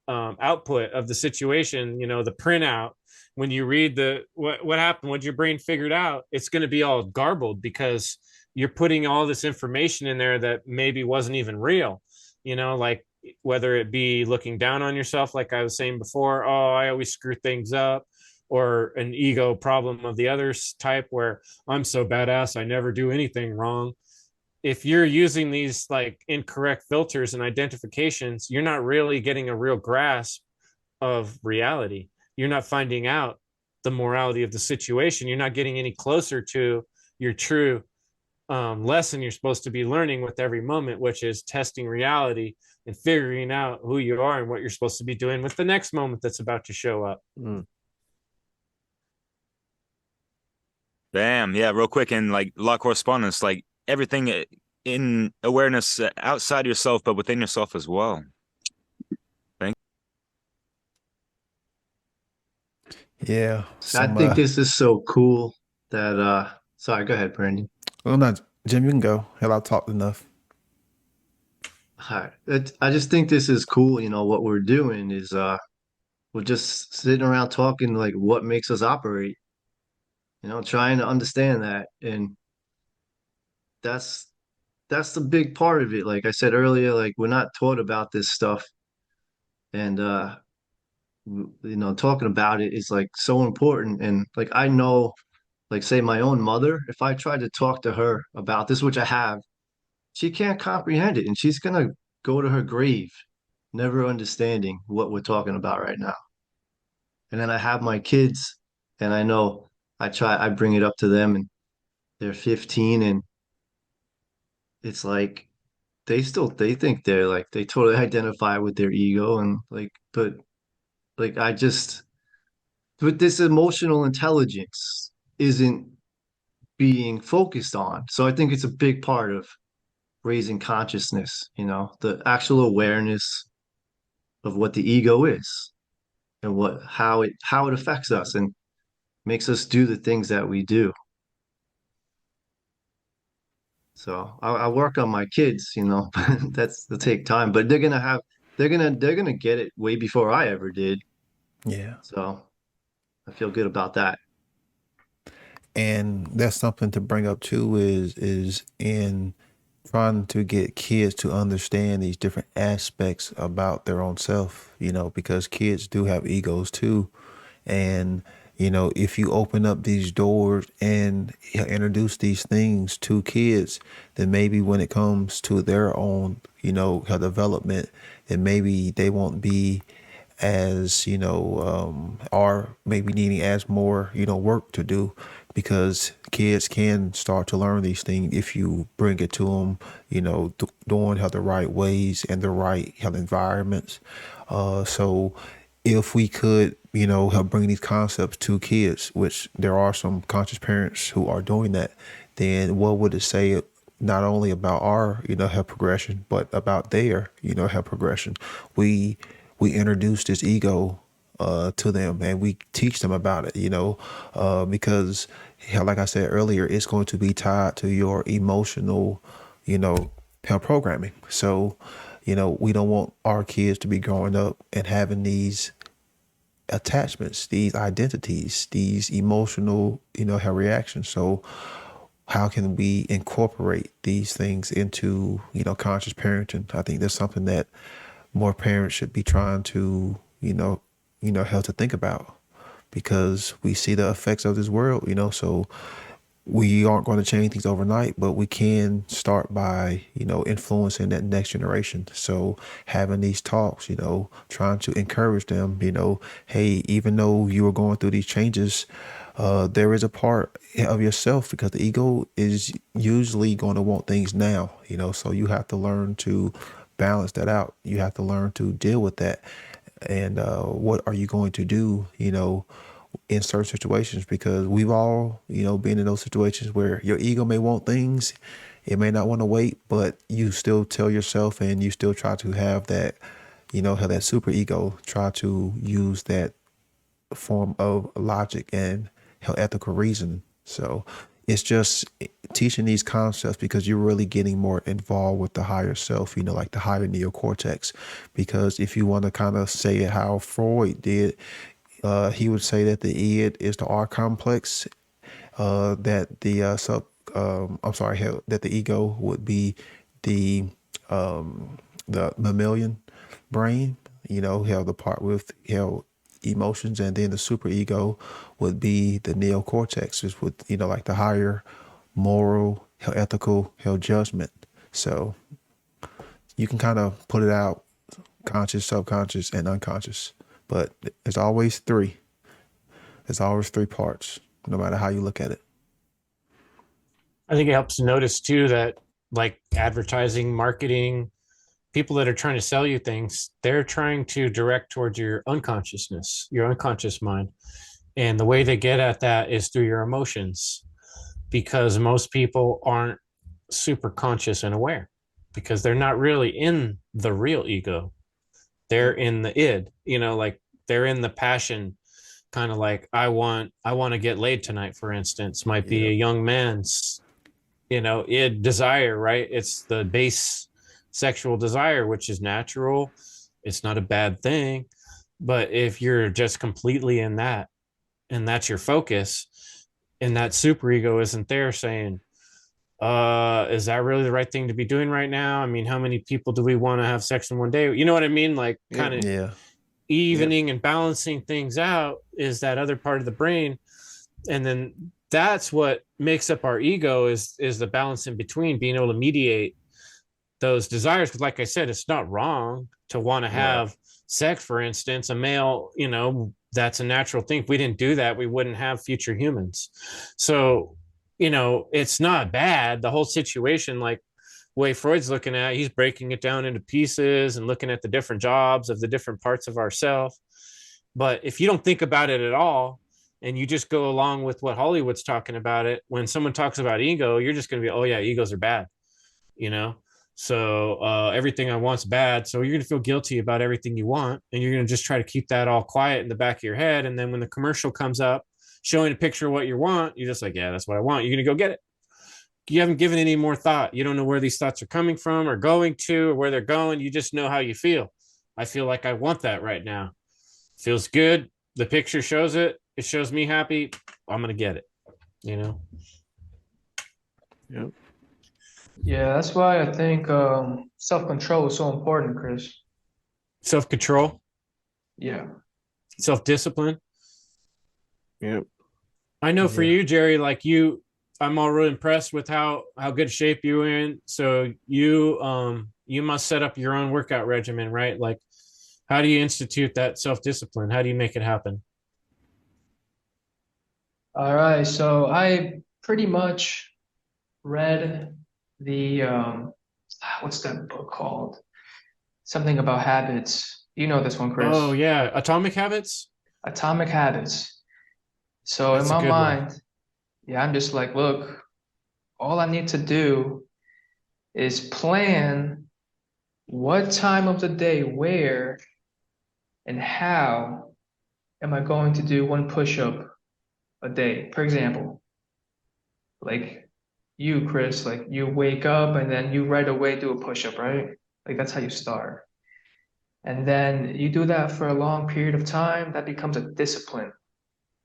output of the situation, the printout, when you read what happened, what your brain figured out, it's going to be all garbled because you're putting all this information in there that maybe wasn't even real, like whether it be looking down on yourself, like I was saying before, oh, I always screw things up, or an ego problem of the other type where I'm so badass, I never do anything wrong. If you're using these like incorrect filters and identifications, you're not really getting a real grasp of reality. You're not finding out the morality of the situation. You're not getting any closer to your true lesson you're supposed to be learning with every moment, which is testing reality and figuring out who you are and what you're supposed to be doing with the next moment that's about to show up. Bam. Yeah, real quick, and like law correspondence, like everything in awareness outside yourself, but within yourself as well. Yeah. I think this is so cool that sorry, go ahead, Brandon. Well, not Jim, you can go. Hell, I've talked enough. All right. I just think this is cool. What we're doing is we're just sitting around talking like what makes us operate, trying to understand that. And that's the big part of it. Like I said earlier, like we're not taught about this stuff. And talking about it is like so important. And like I know, like say my own mother, if I tried to talk to her about this, which I have, she can't comprehend it, and she's gonna go to her grave never understanding what we're talking about right now. And then I have my kids, and I know I bring it up to them, and they're 15, and it's like they think they're like they totally identify with their ego and like but like I just but this emotional intelligence isn't being focused on. So I think it's a big part of raising consciousness, the actual awareness of what the ego is and what how it affects us and makes us do the things that we do. So I work on my kids, that'll take time, but they're gonna get it way before I ever did. Yeah. So I feel good about that. And that's something to bring up too is in trying to get kids to understand these different aspects about their own self, because kids do have egos too. And, if you open up these doors and introduce these things to kids, then maybe when it comes to their own, her development, then maybe they won't be as are maybe needing as more work to do, because kids can start to learn these things if you bring it to them, doing the right ways and the right health environments. So if we could help bring these concepts to kids, which there are some conscious parents who are doing that, then what would it say not only about our health progression but about their health progression? We introduce this ego to them, and we teach them about it, because like I said earlier, it's going to be tied to your emotional, health programming. So, we don't want our kids to be growing up and having these attachments, these identities, these emotional, health reactions. So how can we incorporate these things into, conscious parenting? I think that's something that more parents should be trying to, help to think about, because we see the effects of this world, so we aren't going to change things overnight, but we can start by, influencing that next generation. So having these talks, trying to encourage them, hey, even though you are going through these changes, there is a part of yourself, because the ego is usually going to want things now, so you have to learn to balance that out. You have to learn to deal with that. And what are you going to do, in certain situations? Because we've all, been in those situations where your ego may want things. It may not want to wait, but you still tell yourself, and you still try to have that, have that super ego, try to use that form of logic and ethical reason. So it's just teaching these concepts, because you're really getting more involved with the higher self, like the higher neocortex. Because if you want to kind of say how Freud did, he would say that the id is the R complex, that the that the ego would be the mammalian brain, how the part with emotions, and then the superego would be the neocortex, which would, like the higher moral, ethical, judgment. So you can kind of put it out: conscious, subconscious, and unconscious. But there's always three. There's always three parts, no matter how you look at it. I think it helps to notice too that, like, advertising, marketing, people that are trying to sell you things, they're trying to direct towards your unconsciousness, your unconscious mind. And the way they get at that is through your emotions, because most people aren't super conscious and aware, because they're not really in the real ego. They're in the id, like they're in the passion, kind of like I want to get laid tonight, for instance, might be a young man's, id desire, right? It's the base sexual desire, which is natural. It's not a bad thing. But if you're just completely in that, and that's your focus, and that superego isn't there saying, is that really the right thing to be doing right now? I mean, how many people do we want to have sex in one day? You know what I mean? Like, kind of evening and balancing things out is that other part of the brain. And then that's what makes up our ego, is the balance in between, being able to mediate those desires. Because like I said, it's not wrong to want to have sex, for instance. A male, that's a natural thing. If we didn't do that, we wouldn't have future humans. So, it's not bad, the whole situation. Like way Freud's looking at it, he's breaking it down into pieces and looking at the different jobs of the different parts of ourself. But if you don't think about it at all, and you just go along with what Hollywood's talking about it, when someone talks about ego, you're just going to be, oh yeah, egos are bad, you know? So everything I want's bad. So you're going to feel guilty about everything you want. And you're going to just try to keep that all quiet in the back of your head. And then when the commercial comes up showing a picture of what you want, you're just like, yeah, that's what I want. You're going to go get it. You haven't given any more thought. You don't know where these thoughts are coming from or going to or where they're going. You just know how you feel. I feel like I want that right now. Feels good. The picture shows it. It shows me happy. I'm going to get it, you know? Yep. Yeah, that's why I think self-control is so important, Chris. Self-control, Yeah. self-discipline. Yep. I know for you, Jerry, like you, I'm already impressed with how good shape you're in. So you must set up your own workout regimen, right? Like, how do you institute that self-discipline? How do you make it happen? All right. So I pretty much read the what's that book called? Something about habits. You know this one, Chris. Oh yeah, Atomic Habits. Atomic Habits. So That's in a my good one. mind, yeah, I'm just like, look, all I need to do is plan what time of the day, where, and how am I going to do one push-up a day? For example, like you, Chris, like you wake up and then you right away do a push-up, right? Like that's how you start. And then you do that for a long period of time, that becomes a discipline.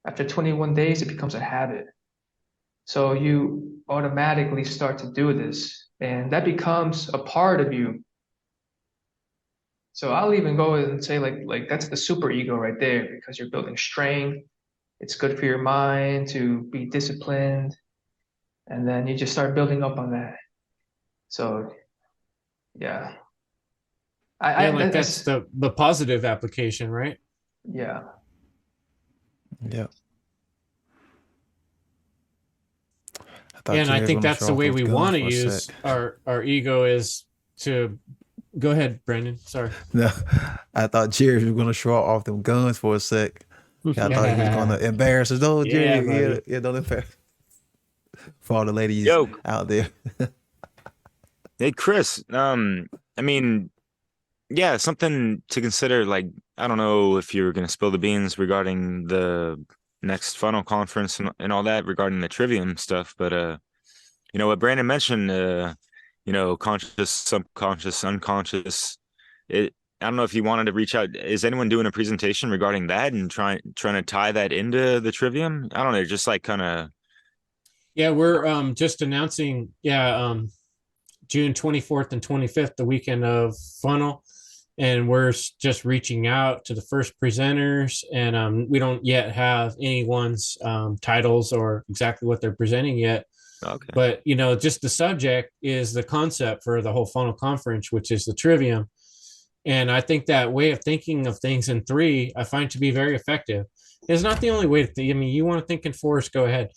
After 21 days, it becomes a habit. So you automatically start to do this, and that becomes a part of you. So I'll even go and say like that's the super ego right there, because you're building strength. It's good for your mind to be disciplined, and then you just start building up on that. So yeah, Yeah, like that's the positive application, right? yeah. Yeah. Yeah, and I think that's the way we want to for a use sec. our ego is to go ahead, Brendan. Sorry. No, I thought Jerry was going to show off them guns for a sec. I thought he was going to embarrass us. No, Jerry, Yeah, don't embarrass. For all the ladies Yo. out there. Hey, Chris, I mean, yeah, something to consider. Like, I don't know if you're going to spill the beans regarding the next funnel conference and all that regarding the trivium stuff, but you know what Brandon mentioned, you know, conscious, subconscious, unconscious. I don't know if you wanted to reach out. Is anyone doing a presentation regarding that and trying to tie that into the trivium? I don't know, just like kind of. Yeah, we're just announcing, June 24th and 25th, the weekend of funnel. And we're just reaching out to the first presenters, and we don't yet have anyone's titles or exactly what they're presenting yet. Okay. But, you know, just the subject is the concept for the whole funnel conference, which is the trivium. And I think that way of thinking of things in three, I find to be very effective. It's not the only way to think. I mean, you want to think in fours, go ahead.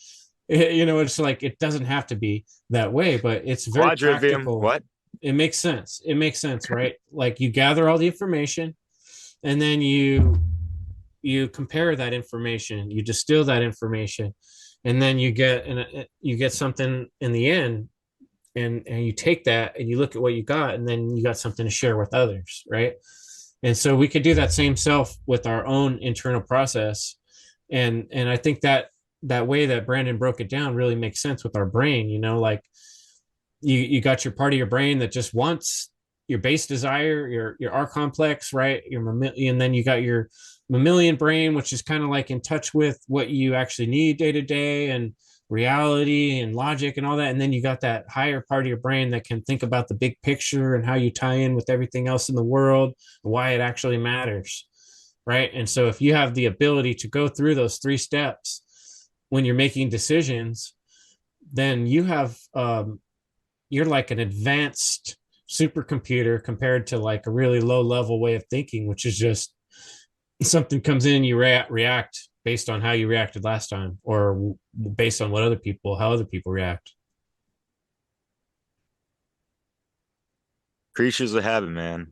You know, it's like, it doesn't have to be that way, but it's very Quadrivium, practical. what? It makes sense. It makes sense, right? Like you gather all the information, and then you compare that information, you distill that information, and then you get something in the end, and you take that and you look at what you got, and then you got something to share with others, right? And so we could do that same self with our own internal process, and I think that way that Brandon broke it down really makes sense with our brain. You know, like you got your part of your brain that just wants your base desire, your R complex, right? And then you got your mammalian brain, which is kind of like in touch with what you actually need day to day and reality and logic and all that. And then you got that higher part of your brain that can think about the big picture and how you tie in with everything else in the world, why it actually matters, right? And so if you have the ability to go through those three steps when you're making decisions, then you have you're like an advanced supercomputer compared to like a really low level way of thinking, which is just something comes in, you react based on how you reacted last time, or based on how other people react. Creatures of habit, man.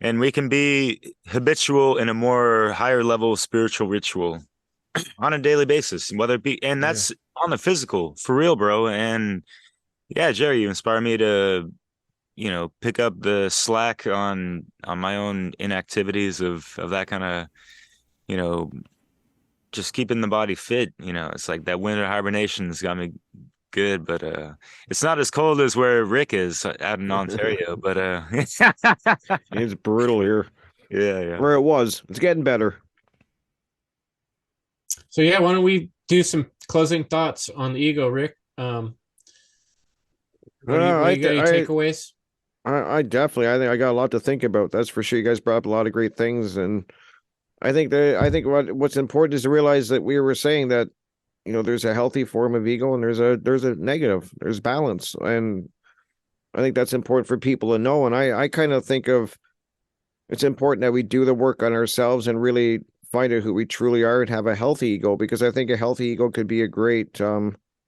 And we can be habitual in a more higher level spiritual ritual on a daily basis, whether it be, and that's on the physical, for real, bro. And yeah, Jerry, you inspire me to, pick up the slack on my own inactivities of that kind of, you know, just keeping the body fit. It's like that winter hibernation's got me good, but it's not as cold as where Rick is out in Ontario, but It's brutal here. yeah. Where it was. It's getting better. So yeah, why don't we do some closing thoughts on the ego, Rick? What do you got, any takeaways? I definitely, I think I got a lot to think about. That's for sure. You guys brought up a lot of great things, and I think what's important is to realize that we were saying that, there's a healthy form of ego and there's a negative, there's balance. And I think that's important for people to know. And I kind of think of, it's important that we do the work on ourselves and really find out who we truly are and have a healthy ego, because I think a healthy ego could be a great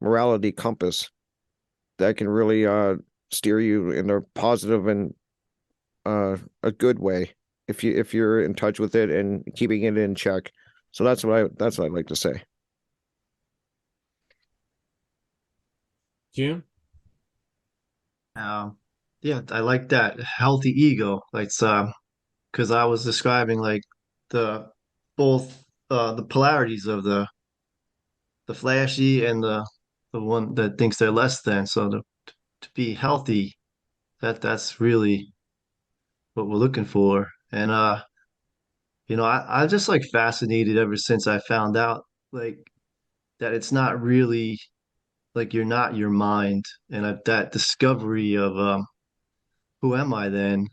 morality compass that can really steer you in a positive and a good way if you're in touch with it and keeping it in check. So that's what I'd like to say. Jim? Yeah, I like that healthy ego. Like, because I was describing like the the polarities of the flashy and the one that thinks they're less than. So to be healthy, that's really what we're looking for. And I just like fascinated ever since I found out like that it's not really like you're not your mind, and that discovery of who am I then?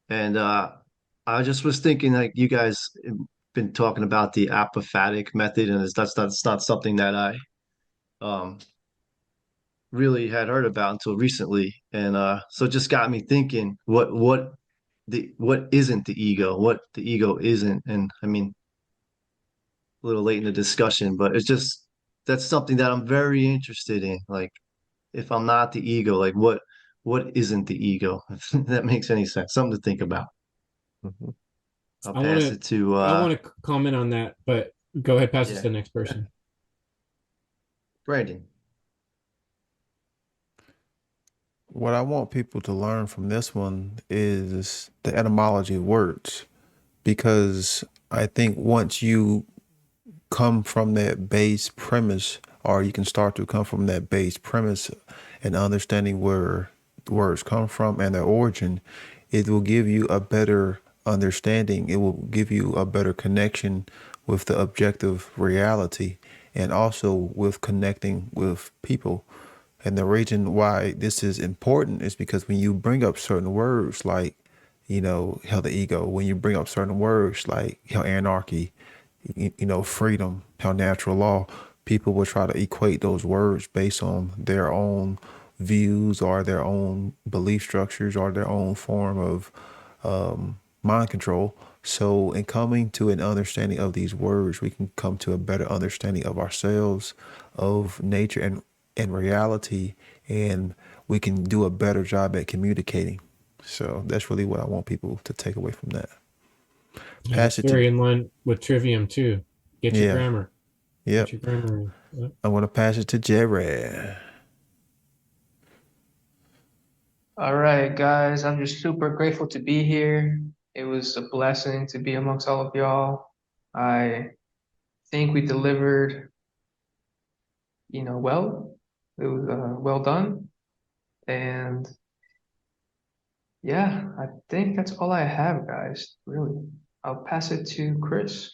And I just was thinking like you guys have been talking about the apophatic method, and that's not something that I um really had heard about until recently. And so it just got me thinking what isn't the ego, what the ego isn't. And I mean, a little late in the discussion, but it's just that's something that I'm very interested in. Like, if I'm not the ego, like what isn't the ego? If that makes any sense. Something to think about. Mm-hmm. I'll pass it to I want to comment on that, but go ahead, pass it to the next person. Brandon. What I want people to learn from this one is the etymology of words, because I think once you come from that base premise, or you can start to come from that base premise and understanding where words come from and their origin, it will give you a better understanding. It will give you a better connection with the objective reality, and also with connecting with people. And the reason why this is important is because when you bring up certain words like, hell, the ego, when you bring up certain words like hell, anarchy, freedom, hell, natural law, people will try to equate those words based on their own views or their own belief structures or their own form of mind control. So in coming to an understanding of these words, we can come to a better understanding of ourselves, of nature and reality, and we can do a better job at communicating. So that's really what I want people to take away from that. Pass it very in line with Trivium too. Get your grammar. Yeah. Get your grammar. Yep. I want to pass it to Jerry. All right, guys. I'm just super grateful to be here. It was a blessing to be amongst all of y'all. I think we delivered, well. It was well done. And yeah, I think that's all I have, guys. Really. I'll pass it to Chris.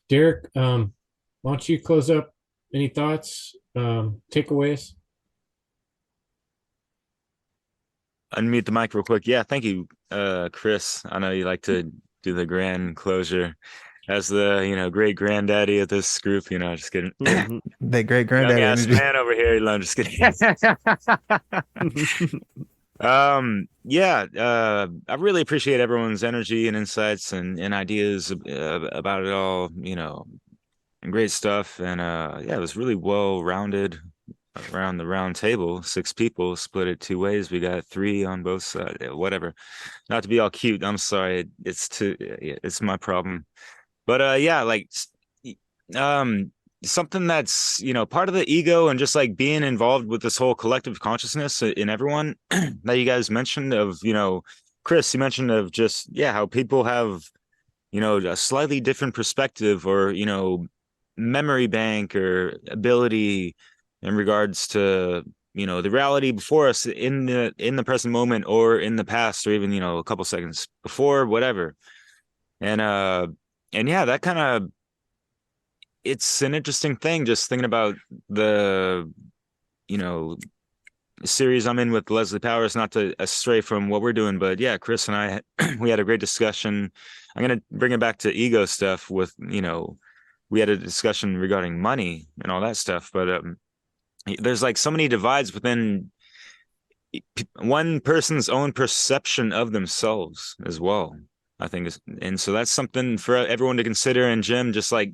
Derek, why don't you close up? Any thoughts, takeaways? Unmute the mic real quick. Yeah, thank you, Chris. I know you like to do the grand closure as the great granddaddy of this group. Just kidding. Mm-hmm. That great granddaddy young ass man over here. I'm just kidding. I really appreciate everyone's energy and insights and ideas about it all. And great stuff. And it was really well rounded. around the round table, 6 people, split it 2 ways. We got 3 on both sides, whatever. Not to be all cute. I'm sorry. It's my problem. But yeah, like, something that's, part of the ego and just like being involved with this whole collective consciousness in everyone that you guys mentioned of, Chris, you mentioned of just, how people have, a slightly different perspective or, memory bank or ability in regards to, the reality before us in the present moment or in the past or even, a couple seconds before, whatever. And yeah, that kind of, it's an interesting thing just thinking about the, series I'm in with Leslie Powers, not to stray from what we're doing, but yeah, Chris and I, we had a great discussion. I'm going to bring it back to ego stuff with, we had a discussion regarding money and all that stuff, but there's like so many divides within one person's own perception of themselves as well, I think. And so that's something for everyone to consider. And Jim, just like,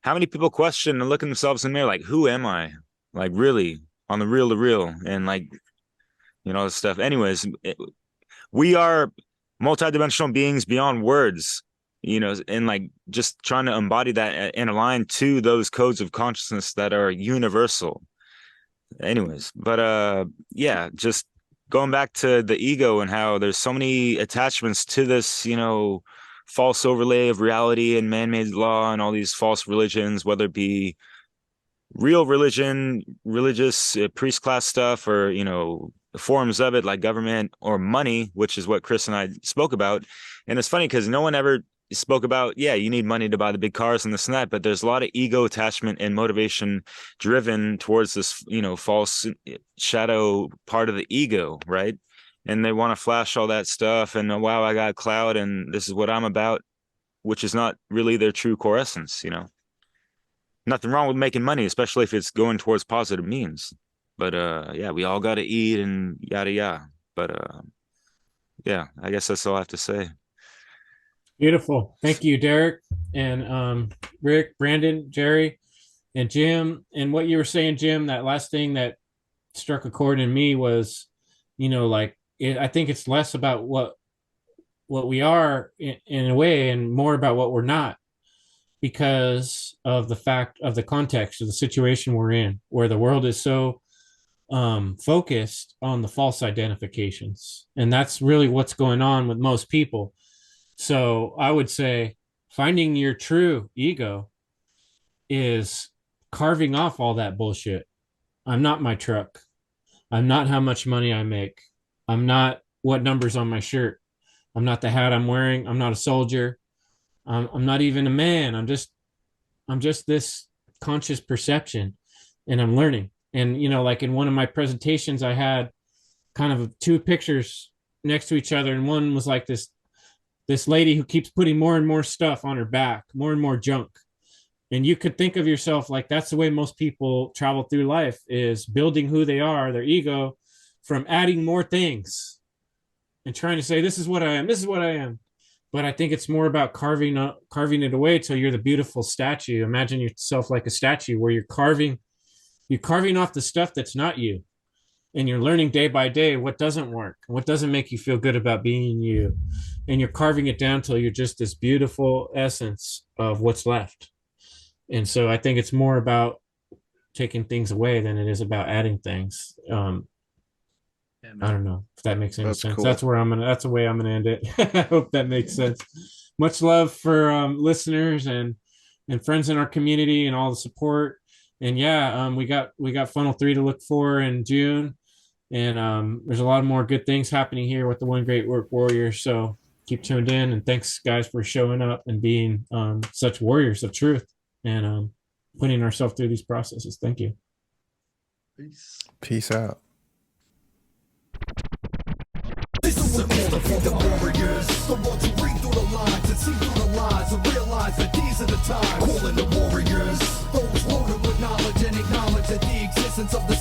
how many people question and look at themselves in the mirror like, who am I? Like, really, on the real to real, and like, stuff. Anyways, we are multidimensional beings beyond words, and like just trying to embody that and align to those codes of consciousness that are universal. Anyways, but yeah, just going back to the ego and how there's so many attachments to this, false overlay of reality and man-made law and all these false religions, whether it be real religion, religious priest class stuff, or forms of it like government or money, which is what Chris and I spoke about. And it's funny because no one ever spoke about, you need money to buy the big cars and this and that, but there's a lot of ego attachment and motivation driven towards this, false shadow part of the ego, right? And they want to flash all that stuff and, wow, I got clout and this is what I'm about, which is not really their true core essence, Nothing wrong with making money, especially if it's going towards positive means. But yeah, we all got to eat and yada yada. But yeah, I guess that's all I have to say. Beautiful. Thank you, Derek and Rick, Brandon, Jerry, and Jim. And what you were saying, Jim, that last thing that struck a chord in me was, I think it's less about what we are in a way and more about what we're not, because of the fact of the context of the situation we're in, where the world is so focused on the false identifications. And that's really what's going on with most people. So I would say finding your true ego is carving off all that bullshit. I'm not my truck. I'm not how much money I make. I'm not what number's on my shirt. I'm not the hat I'm wearing. I'm not a soldier. I'm not even a man. I'm just this conscious perception, and I'm learning. And, like in one of my presentations, I had kind of 2 pictures next to each other. And one was like this lady who keeps putting more and more stuff on her back, more and more junk. And you could think of yourself like that's the way most people travel through life, is building who they are, their ego, from adding more things and trying to say, this is what I am. This is what I am. But I think it's more about carving it away till you're the beautiful statue. Imagine yourself like a statue where you're carving off the stuff that's not you. And you're learning day by day what doesn't work, what doesn't make you feel good about being you. And you're carving it down till you're just this beautiful essence of what's left. And so I think it's more about taking things away than it is about adding things. I don't know if that makes any sense. Cool. That's the way I'm gonna end it. I hope that makes sense. Much love for listeners and friends in our community and all the support. And yeah, we got Funnel 3 to look for in June, and there's a lot more good things happening here with the One Great Work Warrior. So keep tuned in, and thanks guys for showing up and being such warriors of truth and putting ourselves through these processes. Thank you. Peace out. The warriors, the ones who read through the lines and see through the lies and realize that these are the times. Calling the warriors, those loaded with knowledge and acknowledge that the existence of the